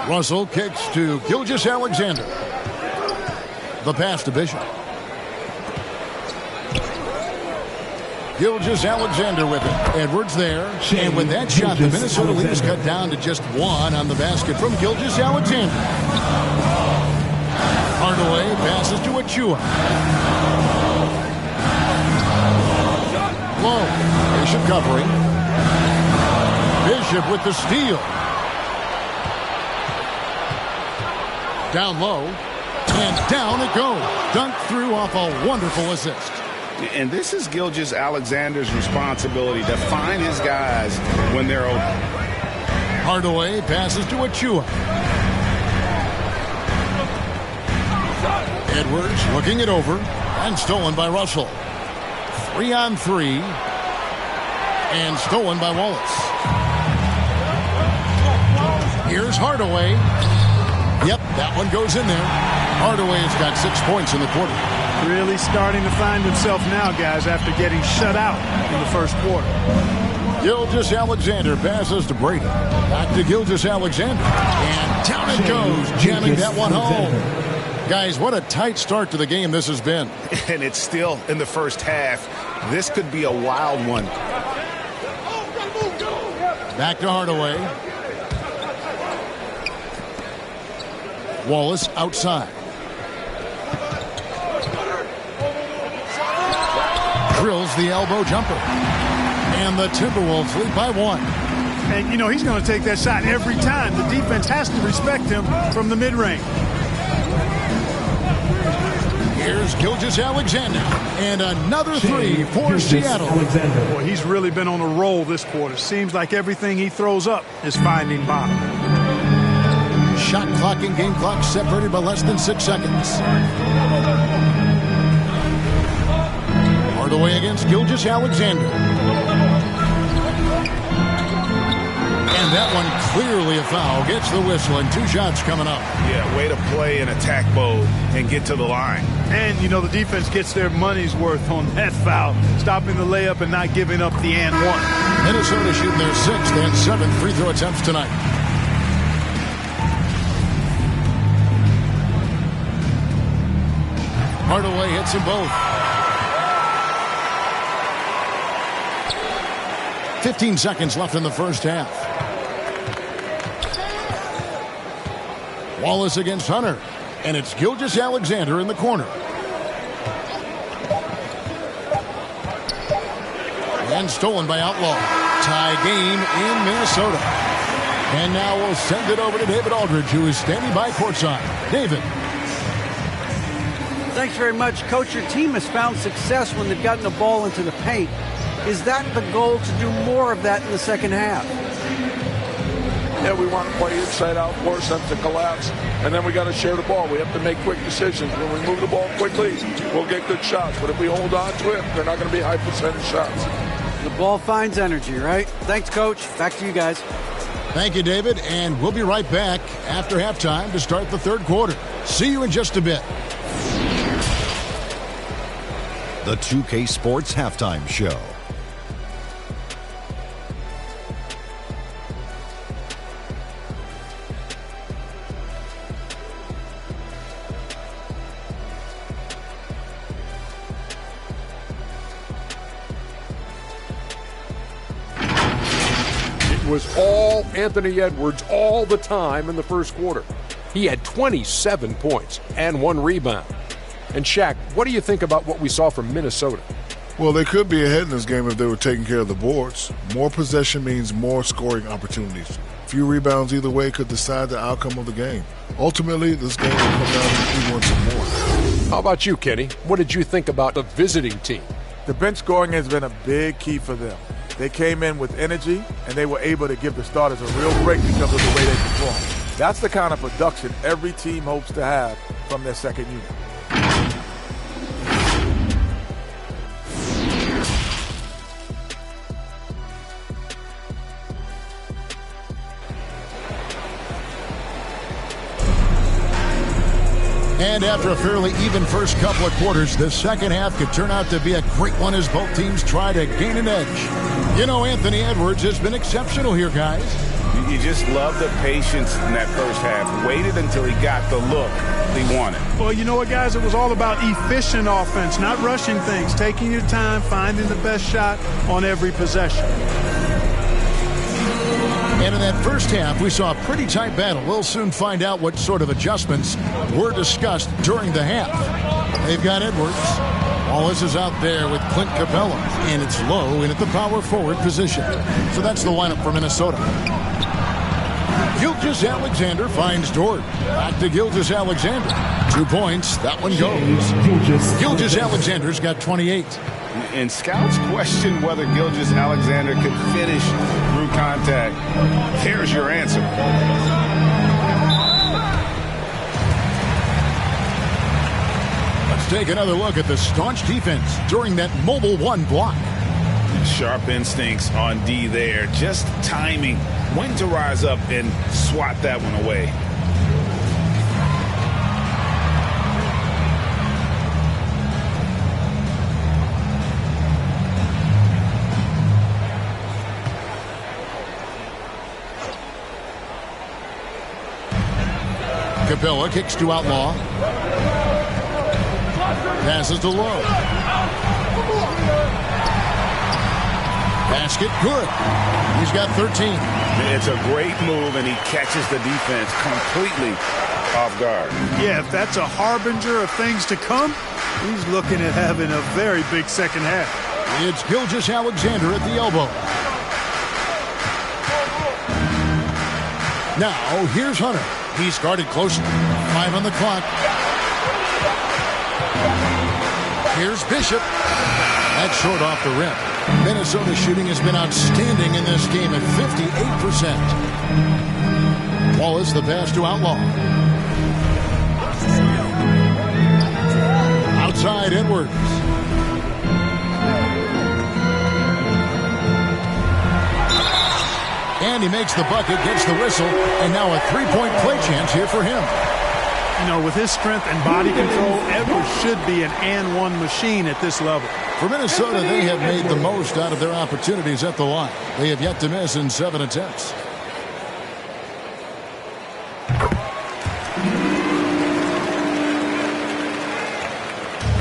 [SPEAKER 4] Russell kicks to Gilgeous-Alexander. The pass to Bishop. Gilgeous-Alexander with it. Edwards there. And with that shot, the Minnesota lead is cut down to just 1 on the basket from Gilgeous-Alexander. Hardaway passes to Achua. Low. Bishop covering. Bishop with the steal. Down low. And down it goes. Dunked through off a wonderful assist.
[SPEAKER 5] And this is Gilgeous-Alexander's responsibility to find his guys when they're open.
[SPEAKER 4] Hardaway passes to Achua. Edwards looking it over and stolen by Russell. 3-on-3 and stolen by Wallace. Here's Hardaway. Yep, that one goes in there. Hardaway's got 6 points in the quarter.
[SPEAKER 7] Really starting to find himself now, guys, after getting shut out in the first quarter.
[SPEAKER 4] Gilgeous-Alexander passes to Brady. Back to Gilgeous-Alexander. And down it goes, jamming that one home. Guys, what a tight start to the game this has been.
[SPEAKER 5] And it's still in the first half. This could be a wild one.
[SPEAKER 4] Back to Hardaway. Wallace outside. Drills the elbow jumper. And the Timberwolves lead by 1.
[SPEAKER 7] And, you know, he's going to take that shot every time. The defense has to respect him from the mid-range.
[SPEAKER 4] Here's Gilgeous-Alexander. And another 3 for Seattle.
[SPEAKER 7] Boy, he's really been on a roll this quarter. Seems like everything he throws up is finding bottom.
[SPEAKER 4] Shot clock and game clock separated by less than 6 seconds. Hardaway against Gilgeous-Alexander. And that one clearly a foul. Gets the whistle and 2 shots coming up.
[SPEAKER 5] Yeah, way to play in attack mode and get to the line.
[SPEAKER 7] And, you know, the defense gets their money's worth on that foul. Stopping the layup and not giving up the and one.
[SPEAKER 4] Minnesota shooting their 6th and 7th free throw attempts tonight. Hardaway hits them both. 15 seconds left in the first half. Wallace against Hunter. And it's Gilgeous-Alexander in the corner. And stolen by Outlaw. Tie game in Minnesota. And now we'll send it over to David Aldridge, who is standing by courtside. David.
[SPEAKER 6] Thanks very much, Coach. Your team has found success when they've gotten the ball into the paint. Is that the goal, to do more of that in the second half?
[SPEAKER 3] Yeah, we want to play inside out, force them to collapse, and then we got to share the ball. We have to make quick decisions. When we move the ball quickly, we'll get good shots. But if we hold on to it, they're not going to be high percentage shots.
[SPEAKER 6] The ball finds energy, right? Thanks, Coach. Back to you guys.
[SPEAKER 4] Thank you, David. And we'll be right back after halftime to start the third quarter. See you in just a bit.
[SPEAKER 8] The 2K Sports Halftime Show.
[SPEAKER 9] It was all Anthony Edwards all the time in the first quarter. He had 27 points and 1 rebound. And Shaq, what do you think about what we saw from Minnesota?
[SPEAKER 10] Well, they could be ahead in this game if they were taking care of the boards. More possession means more scoring opportunities. Few rebounds either way could decide the outcome of the game. Ultimately, this game will come down to who wants some more.
[SPEAKER 9] How about you, Kenny? What did you think about the visiting team?
[SPEAKER 3] The bench scoring has been a big key for them. They came in with energy, and they were able to give the starters a real break because of the way they performed. That's the kind of production every team hopes to have from their second unit.
[SPEAKER 4] And after a fairly even first couple of quarters, the second half could turn out to be a great one as both teams try to gain an edge. You know, Anthony Edwards has been exceptional here, guys.
[SPEAKER 5] You just love the patience in that first half. Waited until he got the look he wanted.
[SPEAKER 7] Well, you know what, guys? It was all about efficient offense, not rushing things, taking your time, finding the best shot on every possession.
[SPEAKER 4] And in that first half, we saw a pretty tight battle. We'll soon find out what sort of adjustments were discussed during the half. They've got Edwards. Wallace is out there with Clint Capella, and it's low in at the power forward position. So that's the lineup for Minnesota. Gilgeous-Alexander finds Dort. Back to Gilgeous-Alexander. 2 points. That one goes. Gilgeous-Alexander's got 28.
[SPEAKER 5] And scouts question whether Gilgeous-Alexander could finish through contact. Here's your answer.
[SPEAKER 4] Let's take another look at the staunch defense during that mobile one block.
[SPEAKER 5] Sharp instincts on D there. Just timing when to rise up and swat that one away.
[SPEAKER 4] Capella kicks to Outlaw. Passes to Lowe. Basket good. He's got 13.
[SPEAKER 5] It's a great move, and he catches the defense completely off guard.
[SPEAKER 7] Yeah, if that's a harbinger of things to come, he's looking at having a very big second half.
[SPEAKER 4] It's Gilgeous-Alexander at the elbow. Now, here's Hunter. He's guarded closely. 5 on the clock. Here's Bishop. That's short off the rim. Minnesota shooting has been outstanding in this game at 58%. Wallace, the pass to Outlaw. Outside Edwards. And he makes the bucket, gets the whistle, and now a three-point play chance here for him.
[SPEAKER 7] You know, with his strength and body control, Edwards should be an and-one machine at this level.
[SPEAKER 4] For Minnesota, they have made the most out of their opportunities at the line. They have yet to miss in 7 attempts.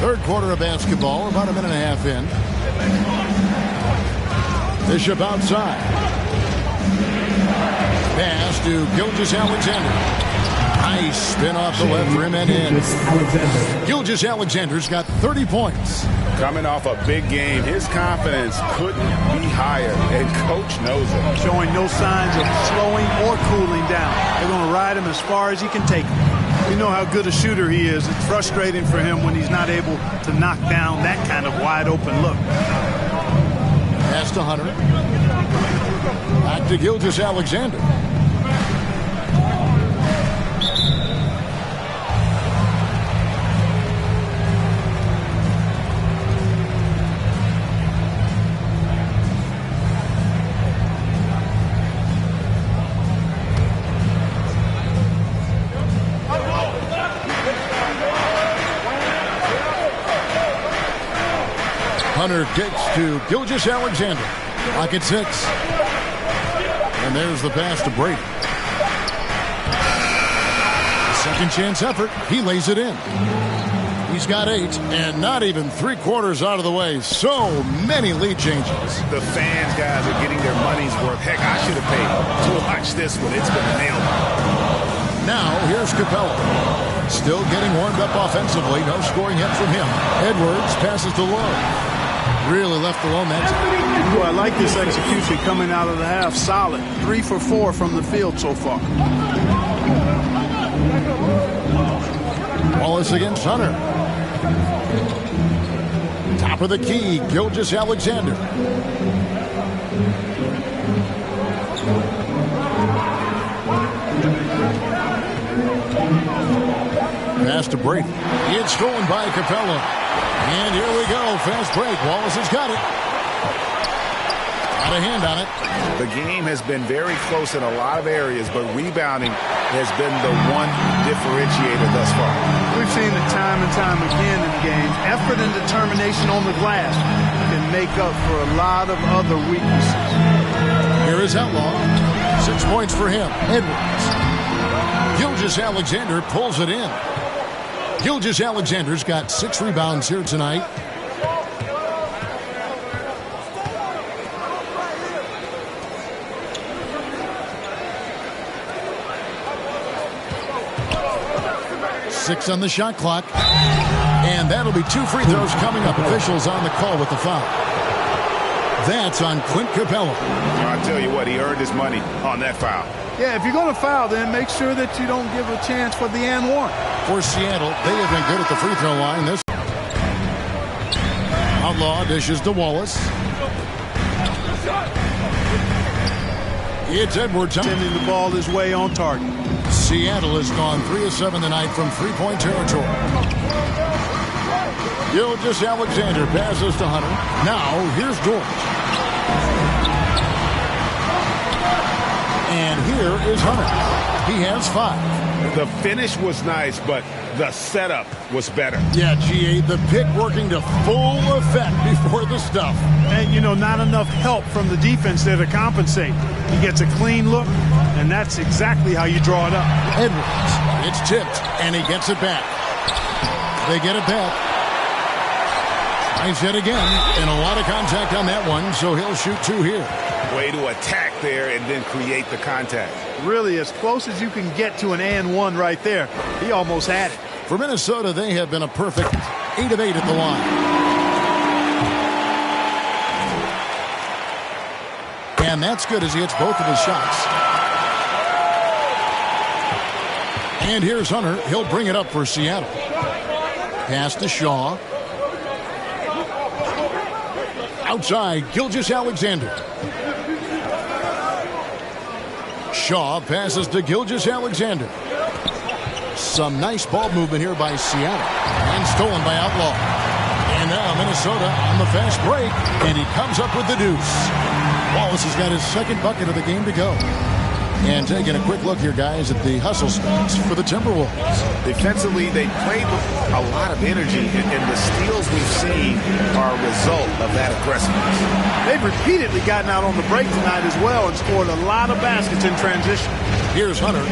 [SPEAKER 4] Third quarter of basketball, about a minute and a half in. Bishop outside. Pass to Gilgeous-Alexander. Nice spin off the left rim and in. Gilgeous-Alexander's got 30 points.
[SPEAKER 5] Coming off a big game, his confidence couldn't be higher, and coach knows it.
[SPEAKER 7] Showing no signs of slowing or cooling down. They're going to ride him as far as he can take him. You know how good a shooter he is. It's frustrating for him when he's not able to knock down that kind of wide open look.
[SPEAKER 4] Pass to Hunter. Back to Gilgeous-Alexander. Hunter gets to Gilgeous-Alexander. Lock at 6. And there's the pass to Brady. Second chance effort. He lays it in. He's got 8 and not even 3/4 out of the way. So many lead changes.
[SPEAKER 5] The fans, guys, are getting their money's worth. Heck, I should have paid to watch this one. It's been nailed.
[SPEAKER 4] Now here's Capella. Still getting warmed up offensively. No scoring hit from him. Edwards passes to Lowe. Really left alone that time.
[SPEAKER 7] Boy, I like this execution coming out of the half. Solid. 3 for 4 from the field so far.
[SPEAKER 4] Wallace against Hunter. Top of the key, Gilgeous-Alexander. Pass to Brady. It's stolen by Capella. And here we go. Fast break. Wallace has got it. Got a hand on it.
[SPEAKER 5] The game has been very close in a lot of areas, but rebounding has been the one differentiator thus far.
[SPEAKER 7] We've seen it time and time again in games. Effort and determination on the glass can make up for a lot of other weaknesses.
[SPEAKER 4] Here is Outlaw. 6 points for him. Edwards. Gilgeous-Alexander pulls it in. Gilgeous-Alexander's got 6 rebounds here tonight. Six on the shot clock. And that'll be 2 free throws coming up. Officials on the call with the foul. That's on Clint Capella.
[SPEAKER 5] I'll tell you what, he earned his money on that foul.
[SPEAKER 7] Yeah, if you're going to foul, then make sure that you don't give a chance for the and one.
[SPEAKER 4] For Seattle, they have been good at the free throw line. This Outlaw dishes to Wallace. It's Edwards.
[SPEAKER 7] Sending the ball his way on target.
[SPEAKER 4] Seattle has gone 3 of 7 tonight from 3-point territory. Gilgeous-Alexander passes to Hunter. Now here's George. And here is Hunter. He has 5.
[SPEAKER 5] The finish was nice, but the setup was better.
[SPEAKER 4] Yeah, GA, the pick working to full effect before the stuff.
[SPEAKER 7] And, you know, not enough help from the defense there to compensate. He gets a clean look, and that's exactly how you draw it up.
[SPEAKER 4] Edwards, it's tipped, and he gets it back. They get it back. Nice hit again, and a lot of contact on that one, so he'll shoot 2 here.
[SPEAKER 5] Way to attack there and then create the contact.
[SPEAKER 7] Really, as close as you can get to an and one right there. He almost had it.
[SPEAKER 4] For Minnesota, they have been a perfect 8 of 8 at the line. And that's good as he hits both of his shots. And here's Hunter. He'll bring it up for Seattle. Pass to Shaw. Outside, Gilgeous-Alexander. Shaw passes to Gilgeous-Alexander. Some nice ball movement here by Seattle. And stolen by Outlaw. And now Minnesota on the fast break. And he comes up with the deuce. Wallace has got his 2nd bucket of the game to go. And taking a quick look here, guys, at the hustle stats for the Timberwolves.
[SPEAKER 5] Defensively, they played with a lot of energy, and the steals we've seen are a result of that aggressiveness.
[SPEAKER 7] They've repeatedly gotten out on the break tonight as well and scored a lot of baskets in transition.
[SPEAKER 4] Here's Hunter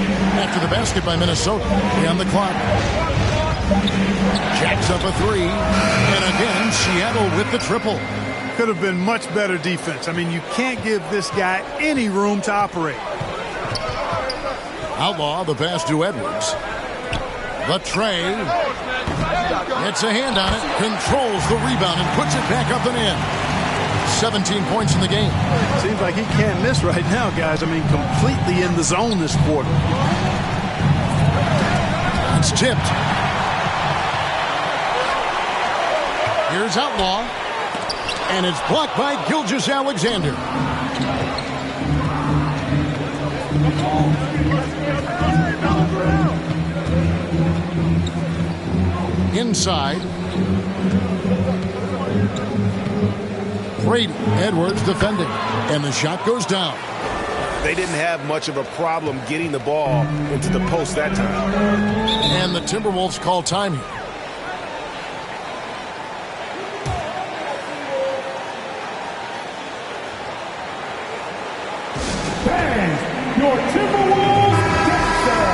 [SPEAKER 4] after the basket by Minnesota. On the clock. Jacks up a 3. And again, Seattle with the triple.
[SPEAKER 7] Could have been much better defense. I mean, you can't give this guy any room to operate.
[SPEAKER 4] Outlaw the pass to Edwards. The tray. Gets a hand on it. Controls the rebound and puts it back up and in. 17 points in the game.
[SPEAKER 7] Seems like he can't miss right now, guys. I mean, completely in the zone this quarter.
[SPEAKER 4] It's tipped. Here's Outlaw. And it's blocked by Gilgeous-Alexander. Inside. Brady. Edwards defending. And the shot goes down.
[SPEAKER 5] They didn't have much of a problem getting the ball into the post that time.
[SPEAKER 4] And the Timberwolves call time here.
[SPEAKER 11] And your Timberwolves Texans.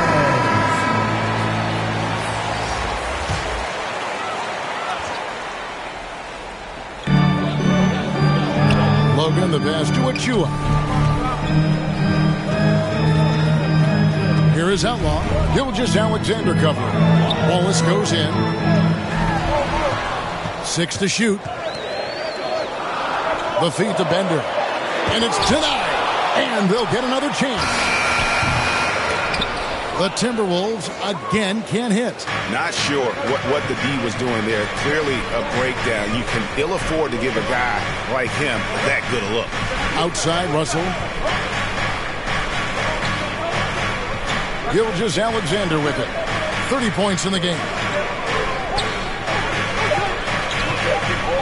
[SPEAKER 4] Logan the pass to Achua. Here is Outlaw. Gilgeous-Alexander covering. Wallace goes in. 6 to shoot. The feed to Bender. And it's denied. And they'll get another chance. The Timberwolves again can't hit.
[SPEAKER 5] Not sure what the D was doing there. Clearly a breakdown. You can ill afford to give a guy like him that good a look.
[SPEAKER 4] Outside Russell. Gilgeous-Alexander with it. 30 points in the game.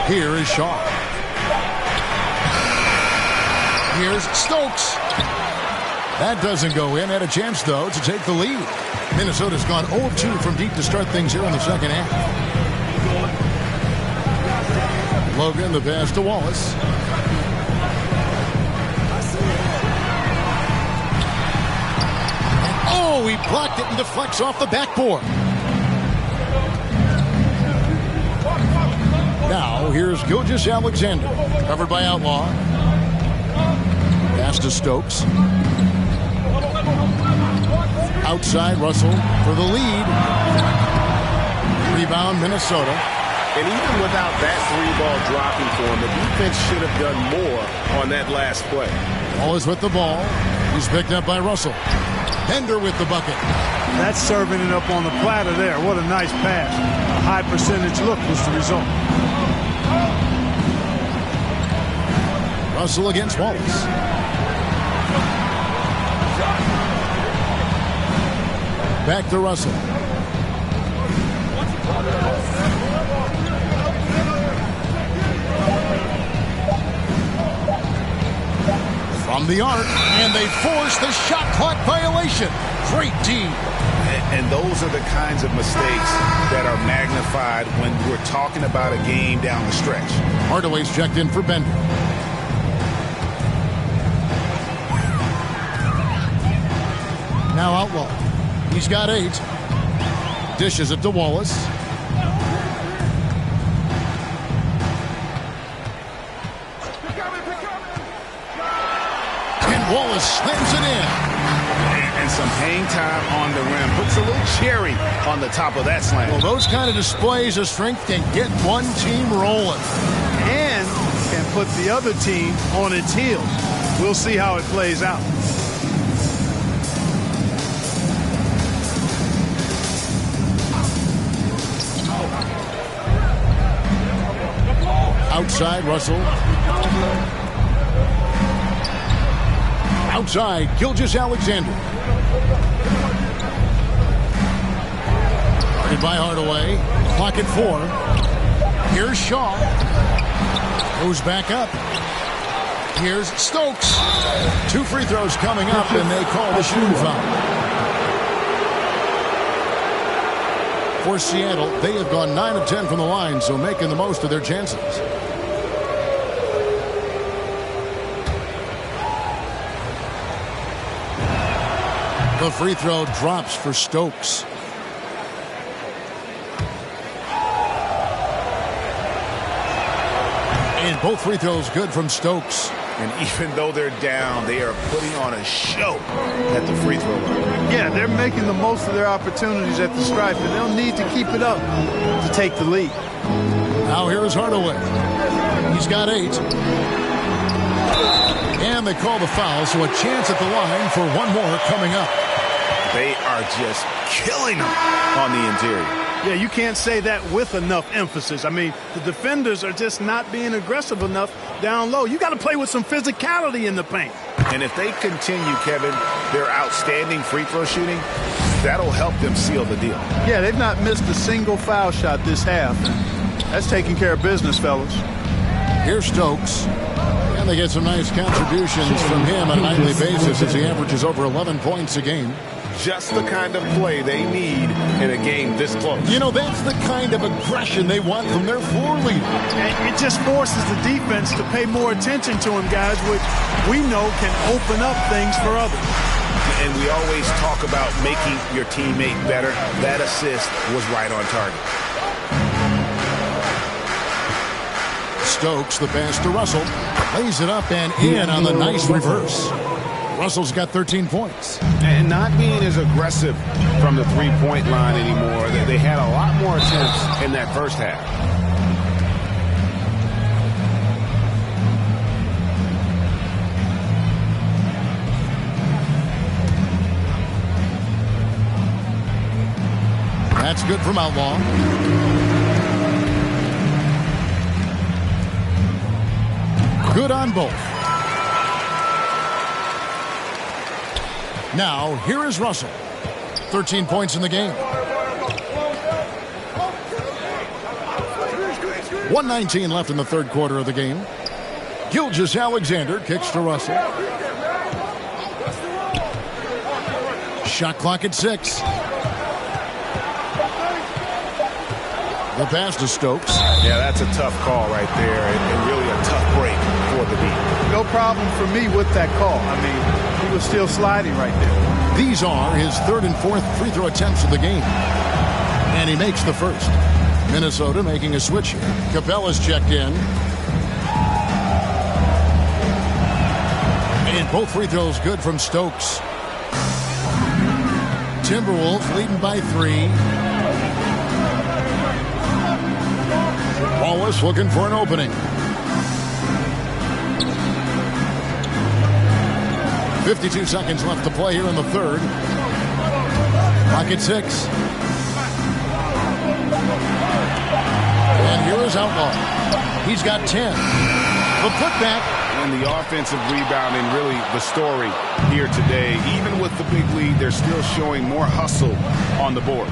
[SPEAKER 4] Here is Shaw. Here's Stokes. That doesn't go in. Had a chance, though, to take the lead. Minnesota's gone 0-2 from deep to start things here in the second half. Logan, the pass to Wallace. Oh, he blocked it and deflects off the backboard. Now, here's Gilgeous-Alexander. Covered by Outlaw. Pass to Stokes. Outside, Russell for the lead. Rebound, Minnesota.
[SPEAKER 5] And even without that three-ball dropping for him, the defense should have done more on that last play.
[SPEAKER 4] Wallace with the ball. He's picked up by Russell. Bender with the bucket.
[SPEAKER 7] That's serving it up on the platter there. What a nice pass. A high percentage look was the result.
[SPEAKER 4] Russell against Wallace. Back to Russell. From the arc, and they force the shot clock violation. Great D.
[SPEAKER 5] And those are the kinds of mistakes that are magnified when we're talking about a game down the stretch.
[SPEAKER 4] Hardaway's checked in for Bender. Now Outlaw. He's got 8. Dishes it to Wallace. And Wallace slams it in.
[SPEAKER 5] And some hang time on the rim. Puts a little cherry on the top of that slam.
[SPEAKER 4] Well, those kind of displays of strength can get one team rolling.
[SPEAKER 7] And can put the other team on its heels. We'll see how it plays out.
[SPEAKER 4] Outside, Russell. Outside, Gilgeous-Alexander. Guarded by Hardaway. Clock at 4. Here's Shaw. Goes back up. Here's Stokes. 2 free throws coming up, and they call the shooting foul. For Seattle, they have gone 9 of 10 from the line, so making the most of their chances. The free throw drops for Stokes. And both free throws good from Stokes.
[SPEAKER 5] And even though they're down, they are putting on a show at the free throw line.
[SPEAKER 7] Yeah, they're making the most of their opportunities at the stripe, and they'll need to keep it up to take the lead.
[SPEAKER 4] Now here is Hardaway. He's got 8. And they call the foul, so a chance at the line for one more coming up.
[SPEAKER 5] They are just killing them on the interior.
[SPEAKER 7] Yeah, you can't say that with enough emphasis. I mean, the defenders are just not being aggressive enough down low. You got to play with some physicality in the paint.
[SPEAKER 5] And if they continue, Kevin, their outstanding free throw shooting, that'll help them seal the deal.
[SPEAKER 7] Yeah, they've not missed a single foul shot this half. That's taking care of business, fellas.
[SPEAKER 4] Here's Stokes. And they get some nice contributions from him on a nightly basis as he averages over 11 points a game.
[SPEAKER 5] Just the kind of play they need in a game this close.
[SPEAKER 4] You know, that's the kind of aggression they want from their floor leader.
[SPEAKER 7] And it just forces the defense to pay more attention to him, guys, which we know can open up things for others.
[SPEAKER 5] And we always talk about making your teammate better. That assist was right on target.
[SPEAKER 4] Stokes, the pass to Russell. Lays it up and in on the nice reverse. Russell's got 13 points.
[SPEAKER 5] And not being as aggressive from the three-point line anymore. They had a lot more attempts in that first half.
[SPEAKER 4] That's good from Outlaw. Good on both. Now, here is Russell. 13 points in the game. 1:19 left in the third quarter of the game. Gilgeous-Alexander kicks to Russell. Shot clock at 6. The pass to Stokes.
[SPEAKER 5] Yeah, that's a tough call right there, and really a tough break for the D.
[SPEAKER 7] No problem for me with that call. I mean, he was still sliding right there.
[SPEAKER 4] These are his third and fourth free throw attempts of the game. And he makes the first. Minnesota making a switch here. Capella's checked in. And both free throws good from Stokes. Timberwolves leading by 3. Wallace looking for an opening. 52 seconds left to play here in the third. Clock at 6. And here is Outlaw. He's got 10. The putback.
[SPEAKER 5] And the offensive rebounding, really the story here today. Even with the big lead, they're still showing more hustle on the board.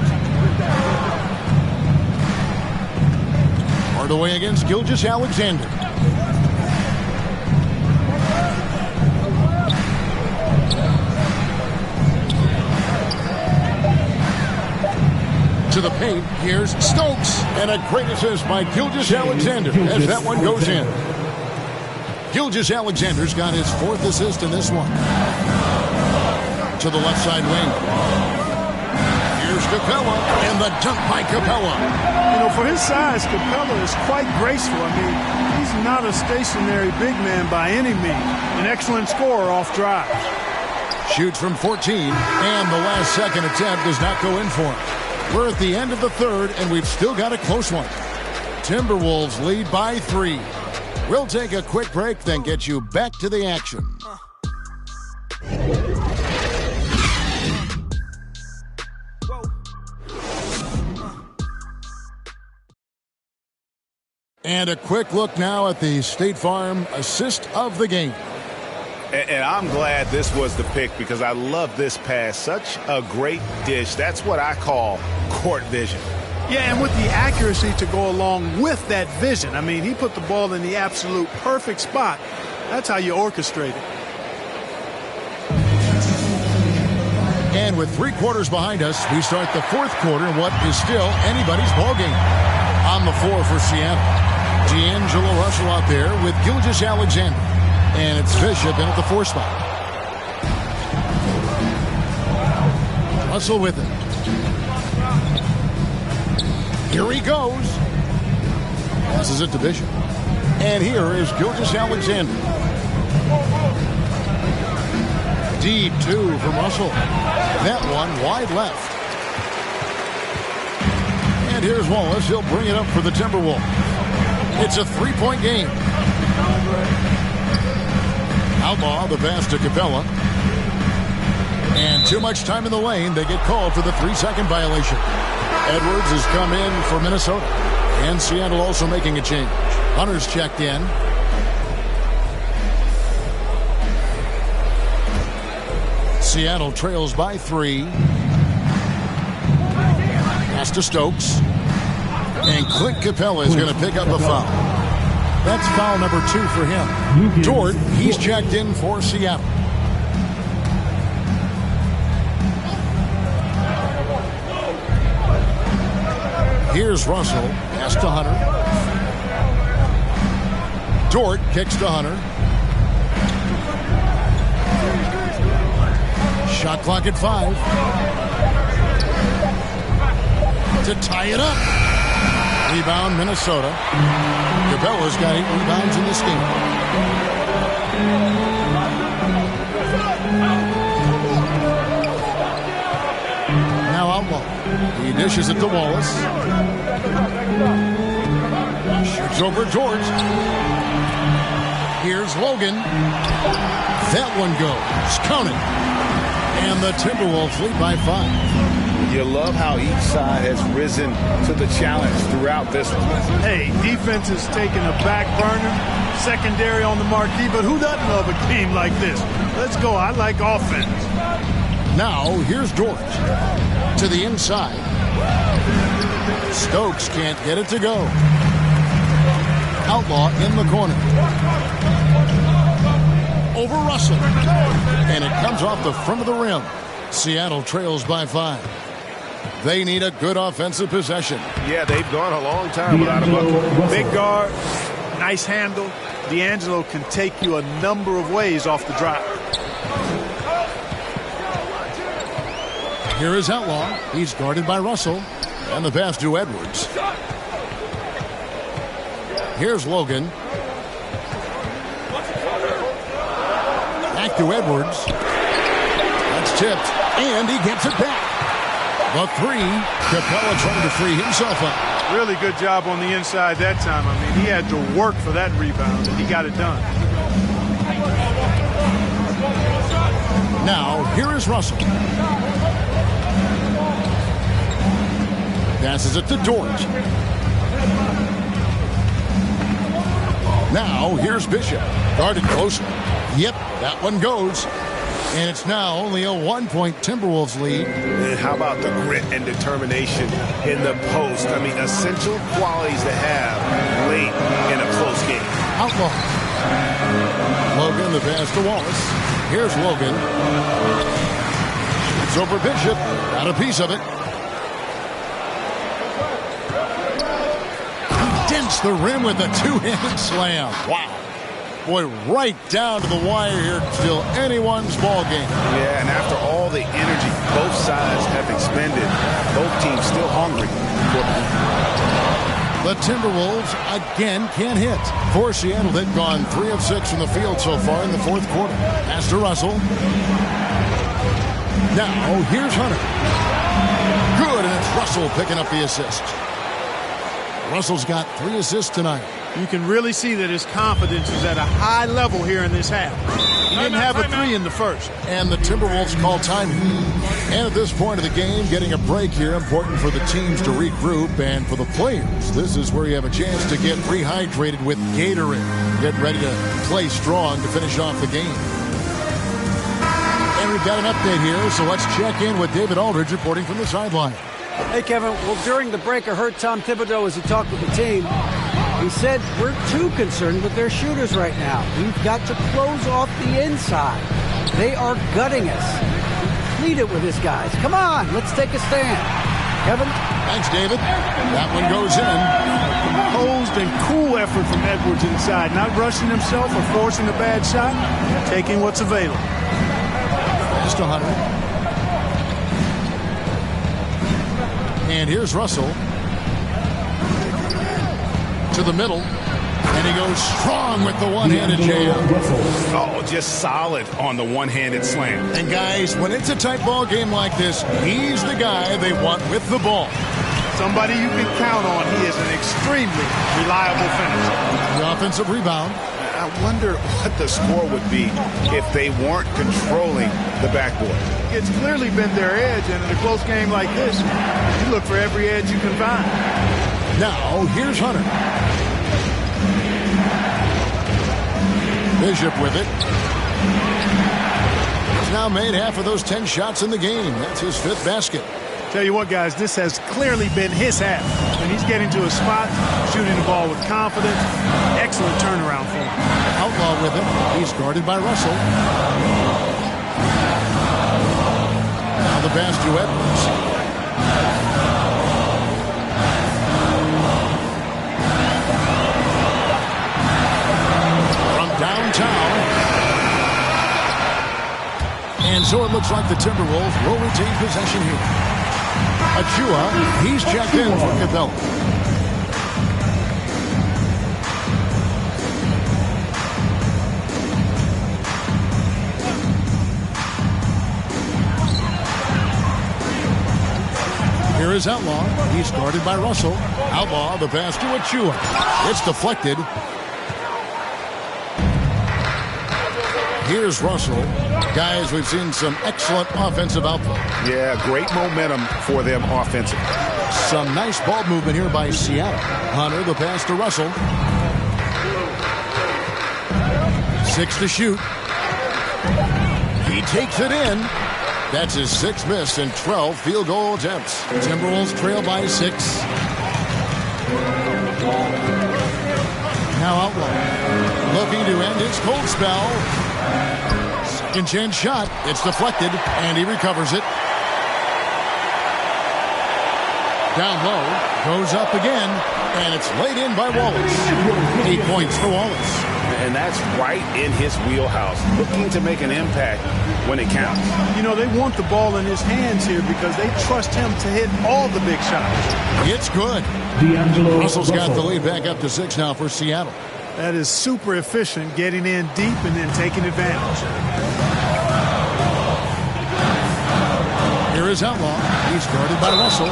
[SPEAKER 4] Hardaway against Gilgeous-Alexander. To the paint, here's Stokes. And a great assist by Gilgeous-Alexander as that one goes in. Gilgeous-Alexander's got his 4th assist in this one. To the left side wing. Here's Capella, and the dunk by Capella.
[SPEAKER 7] You know, for his size, Capella is quite graceful. I mean, he's not a stationary big man by any means. An excellent scorer off drives.
[SPEAKER 4] Shoots from 14, and the last second attempt does not go in for him. We're at the end of the third, and we've still got a close one. Timberwolves lead by 3. We'll take a quick break, then get you back to the action. And a quick look now at the State Farm assist of the game.
[SPEAKER 5] And I'm glad this was the pick because I love this pass. Such a great dish. That's what I call court vision.
[SPEAKER 7] Yeah, and with the accuracy to go along with that vision. I mean, he put the ball in the absolute perfect spot. That's how you orchestrate it.
[SPEAKER 4] And with 3 quarters behind us, we start the fourth quarter in what is still anybody's ball game. On the floor for Seattle, D'Angelo Russell out there with Gilgeous-Alexander. And it's Bishop in at the 4 spot. Russell with it. Here he goes. Passes it to Bishop. And here is Gilgeous-Alexander. Deep two from Russell. That one wide left. And here's Wallace. He'll bring it up for the Timberwolves. It's a three-point game. Outlaw the pass to Capella. And too much time in the lane. They get called for the 3-second violation. Edwards has come in for Minnesota. And Seattle also making a change. Hunter's checked in. Seattle trails by 3. Pass to Stokes. And Clint Capella is going to pick up a foul. That's foul number 2 for him. Dort, he's checked in for Seattle. Here's Russell. Pass to Hunter. Dort kicks to Hunter. Shot clock at 5. To tie it up. Rebound, Minnesota. Capella's got 8 rebounds in this game. Now Outlaw. He dishes it to Wallace. Shoots over George. Here's Logan. That one goes. Count it. And the Timberwolves lead by 5.
[SPEAKER 5] You love how each side has risen to the challenge throughout this one.
[SPEAKER 7] Hey, defense is taking a back burner, secondary on the marquee, but who doesn't love a game like this? Let's go. I like offense.
[SPEAKER 4] Now, here's Dort to the inside. Stokes can't get it to go. Outlaw in the corner. Over Russell. And it comes off the front of the rim. Seattle trails by 5. They need a good offensive possession.
[SPEAKER 5] Yeah, they've gone a long time without a bucket.
[SPEAKER 7] Big guard, nice handle. D'Angelo can take you a number of ways off the drop.
[SPEAKER 4] Here is Outlaw. He's guarded by Russell. And the pass to Edwards. Here's Logan. Back to Edwards. That's tipped. And he gets it back. The 3. Capella trying to free himself up.
[SPEAKER 7] Really good job on the inside that time. I mean, he had to work for that rebound, and he got it done.
[SPEAKER 4] Now, here is Russell. Passes it to Dort. Now, here's Bishop. Guarded closely. Yep, that one goes. And it's now only a 1-point Timberwolves lead.
[SPEAKER 5] And how about the grit and determination in the post? I mean, essential qualities to have late in a close game.
[SPEAKER 4] Outlaw. Logan, the pass to Wallace. Here's Logan. It's over Bishop. Got a piece of it. He dents the rim with a 2-handed slam. Wow. Boy, right down to the wire here. Still anyone's ball game.
[SPEAKER 5] Yeah, and after all the energy both sides have expended, both teams still hungry for
[SPEAKER 4] the Timberwolves again can't hit. For Seattle, they've gone 3 of 6 from the field so far in the 4th quarter. Pass to Russell. Now, here's Hunter. Good, and it's Russell picking up the assist. Russell's got 3 assists tonight.
[SPEAKER 7] You can really see that his confidence is at a high level here in this half. He didn't have a 3 in the first.
[SPEAKER 4] And the Timberwolves call time. And at this point of the game, getting a break here, important for the teams to regroup. And for the players, this is where you have a chance to get rehydrated with Gatorade. Get ready to play strong to finish off the game. And we've got an update here, so let's check in with David Aldridge reporting from the sideline.
[SPEAKER 6] Hey, Kevin. Well, during the break, I heard Tom Thibodeau as he talked with the team. He said, we're too concerned with their shooters right now. We've got to close off the inside. They are gutting us. Lead it with his guys. Come on, let's take a stand. Kevin?
[SPEAKER 4] Thanks, David. That one goes in.
[SPEAKER 7] Composed and cool effort from Edwards inside. Not rushing himself or forcing a bad shot. Taking what's available.
[SPEAKER 4] Just 100. And here's Russell. To the middle. And he goes strong with the one-handed jam.
[SPEAKER 5] Oh, just solid on the one-handed slam.
[SPEAKER 4] And guys, when it's a tight ball game like this, he's the guy they want with the ball.
[SPEAKER 7] Somebody you can count on. He is an extremely reliable finisher.
[SPEAKER 4] The offensive rebound.
[SPEAKER 5] I wonder what the score would be if they weren't controlling the backboard.
[SPEAKER 7] It's clearly been their edge, and in a close game like this, you look for every edge you can find.
[SPEAKER 4] Now, here's Hunter. Bishop with it. He's now made half of those 10 shots in the game. That's his 5th basket.
[SPEAKER 7] Tell you what, guys, this has clearly been his half. When he's getting to a spot, shooting the ball with confidence, excellent turnaround for him.
[SPEAKER 4] Outlaw with it. He's guarded by Russell. Now the pass to Edwards. From downtown. And so it looks like the Timberwolves will retain possession here. Achua, he's checked in for Capella. Here is Outlaw. He's guarded by Russell. Outlaw, the pass to Achua. It's deflected. Here's Russell. Guys, we've seen some excellent offensive output.
[SPEAKER 5] Yeah, great momentum for them offensively.
[SPEAKER 4] Some nice ball movement here by Seattle. Hunter, the pass to Russell. 6 to shoot. He takes it in. That's his 6th miss and 12 field goal attempts. Timberwolves trail by 6. Now Outlaw looking to end his cold spell. Second chance shot. It's deflected, and he recovers it. Down low, goes up again, and it's laid in by Wallace. 8 points for Wallace.
[SPEAKER 5] And that's right in his wheelhouse, looking to make an impact when it counts.
[SPEAKER 7] You know, they want the ball in his hands here because they trust him to hit all the big shots.
[SPEAKER 4] It's good. Russell's got the lead back up to 6 now for Seattle.
[SPEAKER 7] That is super efficient, getting in deep and then taking advantage.
[SPEAKER 4] Here is Outlaw. He's guarded by Russell.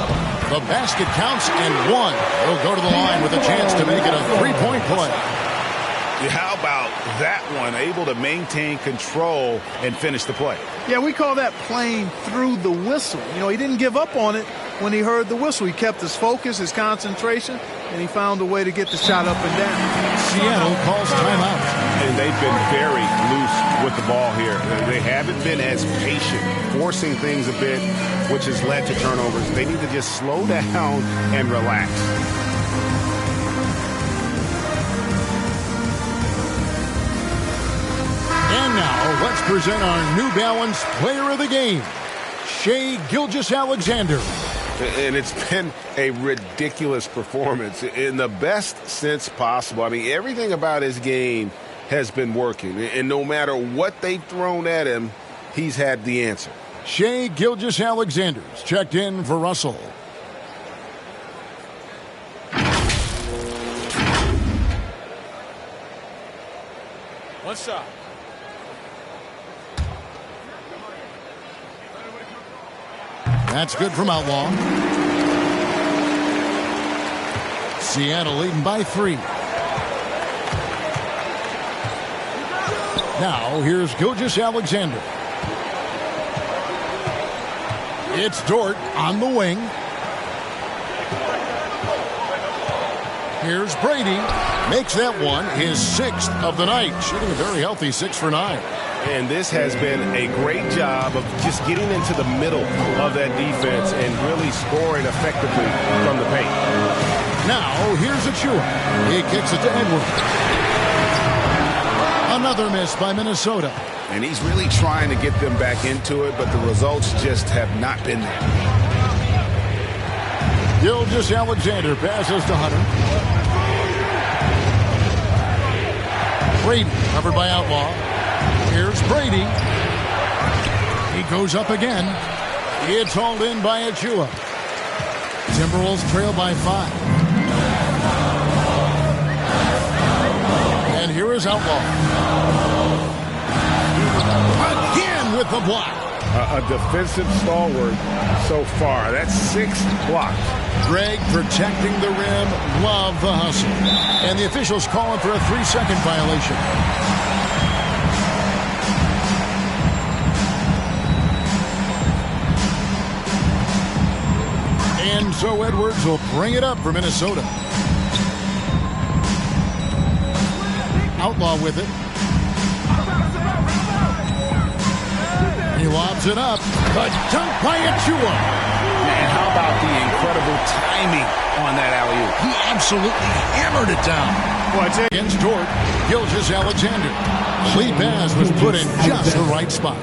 [SPEAKER 4] The basket counts and 1. He'll go to the line with a chance to make it a 3-point play.
[SPEAKER 5] How about that one? Able to maintain control and finish the play.
[SPEAKER 7] Yeah, we call that playing through the whistle. You know, he didn't give up on it when he heard the whistle. He kept his focus, his concentration, and he found a way to get the shot up and down.
[SPEAKER 4] Seattle calls timeout.
[SPEAKER 5] And they've been very loose with the ball here. They haven't been as patient, forcing things a bit, which has led to turnovers. They need to just slow down and relax.
[SPEAKER 4] And now, let's present our New Balance Player of the Game, Shai Gilgeous-Alexander.
[SPEAKER 12] And it's been a ridiculous performance in the best sense possible. I mean, everything about his game has been working. And no matter what they've thrown at him, he's had the answer.
[SPEAKER 4] Shai Gilgeous-Alexander's checked in for Russell.
[SPEAKER 13] One shot.
[SPEAKER 4] That's good from Outlaw. Seattle leading by 3. Now, here's Gilgeous-Alexander. It's Dort on the wing. Here's Brady. Makes that one his 6th of the night. Shooting a very healthy 6 for 9.
[SPEAKER 5] And this has been a great job of just getting into the middle of that defense and really scoring effectively from the paint.
[SPEAKER 4] Now, here's Achua. He kicks it to Edwards. Another miss by Minnesota.
[SPEAKER 5] And he's really trying to get them back into it, but the results just have not been there.
[SPEAKER 4] Gilgeous-Alexander passes to Hunter. Brady covered by Outlaw. Here's Brady. He goes up again. It's hauled in by Achua. Timberwolves trail by 5. And here is Outlaw. Again with the block.
[SPEAKER 5] A defensive stalwart so far. That's 6 blocks.
[SPEAKER 4] Greg protecting the rim. Love the hustle. And the officials calling for a 3-second violation. And so Edwards will bring it up for Minnesota. Outlaw with it. He lobs it up. A dunk by Achua.
[SPEAKER 5] Man, how about the incredible timing on that alley-oop?
[SPEAKER 4] He absolutely hammered it down. Against Dort, Gilgeous-Alexander. Lead pass was put in just the right spot.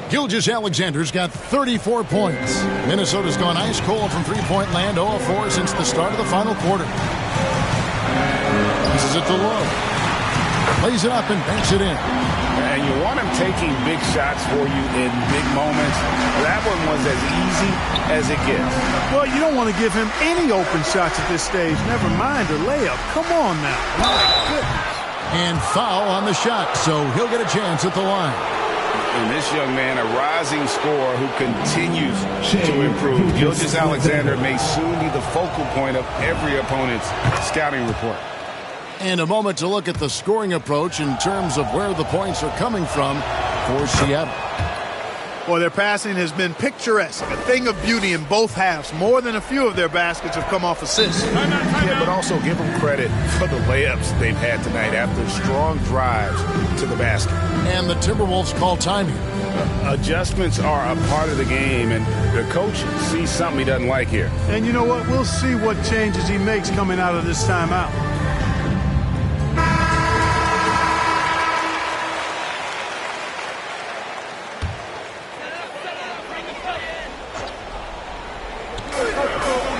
[SPEAKER 4] Gilgeous-Alexander's got 34 points. Minnesota's gone ice cold from three-point land, 0 of 4 since the start of the final quarter. This is at the low. Plays it up and banks it in.
[SPEAKER 5] And you want him taking big shots for you in big moments. That one was as easy as it gets.
[SPEAKER 7] Well, you don't want to give him any open shots at this stage. Never mind a layup. Come on now. My goodness.
[SPEAKER 4] And foul on the shot, so he'll get a chance at the line.
[SPEAKER 5] And this young man, a rising scorer who continues to improve. Gilgeous-Alexander may soon be the focal point of every opponent's scouting report.
[SPEAKER 4] And a moment to look at the scoring approach in terms of where the points are coming from for Seattle.
[SPEAKER 7] Well, their passing has been picturesque, a thing of beauty in both halves. More than a few of their baskets have come off assists.
[SPEAKER 5] Yeah, but also give them credit for the layups they've had tonight after strong drives to the basket.
[SPEAKER 4] And the Timberwolves call timing.
[SPEAKER 5] Adjustments are a part of the game, and the coach sees something he doesn't like here.
[SPEAKER 7] And you know what? We'll see what changes he makes coming out of this timeout.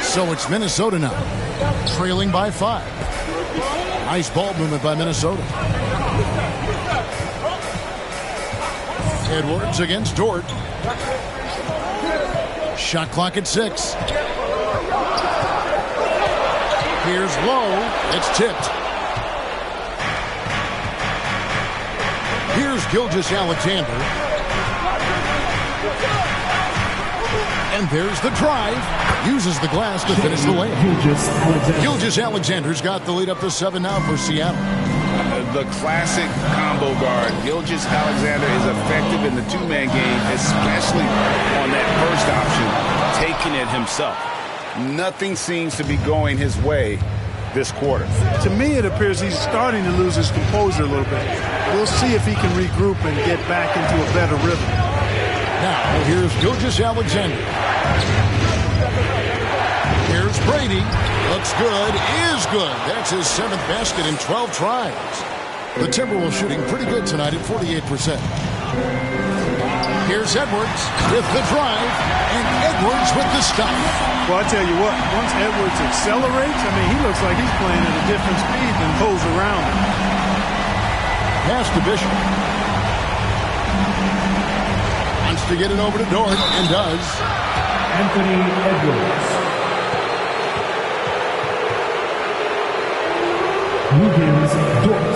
[SPEAKER 4] So it's Minnesota now, trailing by 5. Nice ball movement by Minnesota. Edwards against Dort. Shot clock at 6. Here's Lowe. It's tipped. Here's Gilgeous-Alexander. And there's the drive. Uses the glass to finish the layup. Gilgeous-Alexander's got the lead up to 7 now for Seattle.
[SPEAKER 5] The classic combo guard. Gilgeous-Alexander is effective in the two-man game, especially on that first option, taking it himself. Nothing seems to be going his way this quarter.
[SPEAKER 7] To me, it appears he's starting to lose his composure a little bit. We'll see if he can regroup and get back into a better rhythm.
[SPEAKER 4] Now, here's Gilgeous-Alexander. Here's Brady. Looks good. Is good. That's his 7th basket in 12 tries. The Timberwolves shooting pretty good tonight at 48%. Here's Edwards with the drive. And Edwards with the stop.
[SPEAKER 7] Well, I tell you what, once Edwards accelerates, I mean, he looks like he's playing at a different speed than those around him.
[SPEAKER 4] Pass to Bishop. Wants to get it over to Dort, and does.
[SPEAKER 11] Anthony Edwards. Wiggins Dort.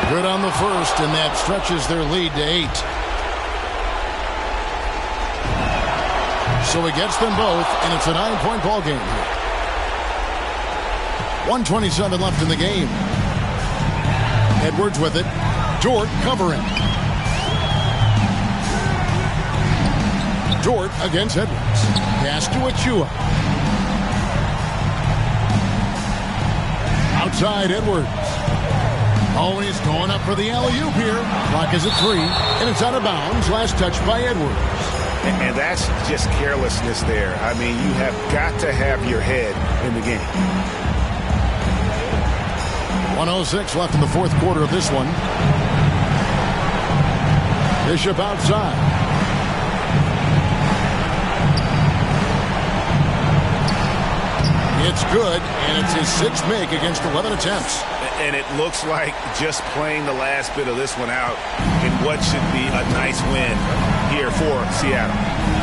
[SPEAKER 4] Good on the first, and that stretches their lead to 8. So he gets them both, and it's a 9-point ball game here. 1:27 left in the game. Edwards with it. Dort covering. Dort against Edwards. Pass to Achua. Outside Edwards. Oh, and he's going up for the alley-oop here. Clock is at 3, and it's out of bounds. Last touch by Edwards.
[SPEAKER 5] And that's just carelessness there. I mean, you have got to have your head in the game.
[SPEAKER 4] 1:06 left in the fourth quarter of this one. Bishop outside. It's good, and it's his 6th make against 11 attempts.
[SPEAKER 5] And it looks like just playing the last bit of this one out in what should be a nice win here for Seattle.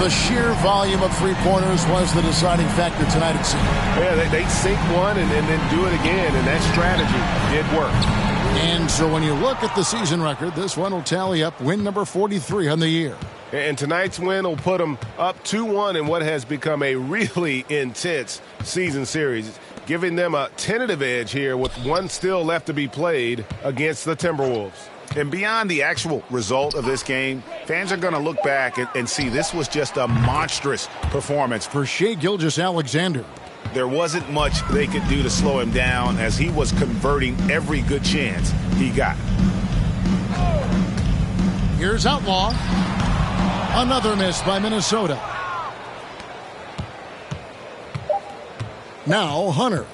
[SPEAKER 4] The sheer volume of three-pointers was the deciding factor tonight, it seemed.
[SPEAKER 12] Yeah, they sink one and then do it again, and that strategy did work.
[SPEAKER 4] And so when you look at the season record, this one will tally up win number 43 on the year.
[SPEAKER 12] And tonight's win will put them up 2-1 in what has become a really intense season series, giving them a tentative edge here with one still left to be played against the Timberwolves.
[SPEAKER 5] And beyond the actual result of this game, fans are going to look back and see this was just a monstrous performance
[SPEAKER 4] for Shai Gilgeous-Alexander.
[SPEAKER 5] There wasn't much they could do to slow him down as he was converting every good chance he got.
[SPEAKER 4] Here's Outlaw. Another miss by Minnesota. Now Hunter.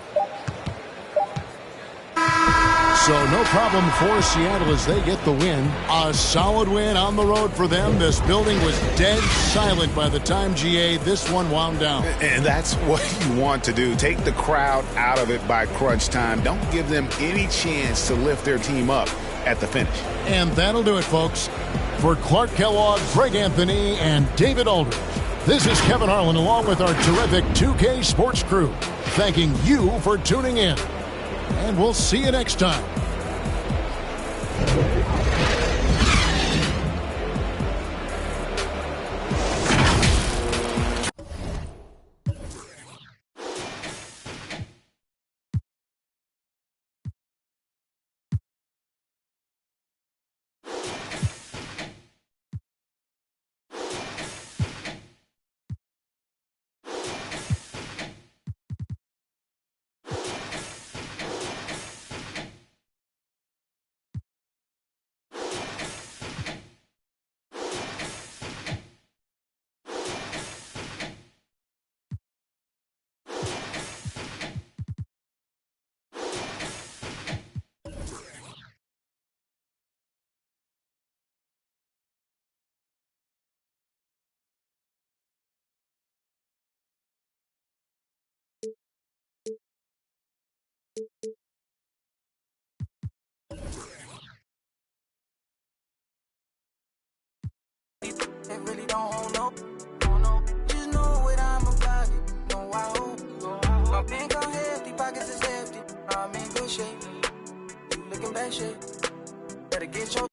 [SPEAKER 4] So no problem for Seattle as they get the win. A solid win on the road for them. This building was dead silent by the time, GA, this one wound down.
[SPEAKER 5] And that's what you want to do. Take the crowd out of it by crunch time. Don't give them any chance to lift their team up at the finish.
[SPEAKER 4] And that'll do it, folks. For Clark Kellogg, Greg Anthony, and David Aldridge, this is Kevin Harlan along with our terrific 2K Sports crew, thanking you for tuning in. And we'll see you next time.
[SPEAKER 1] It really don't hold no. Just know what I'm about it. Know I hope. My bank account hefty, pockets is hefty. I'm in good shape. You look in bad shape. Better get your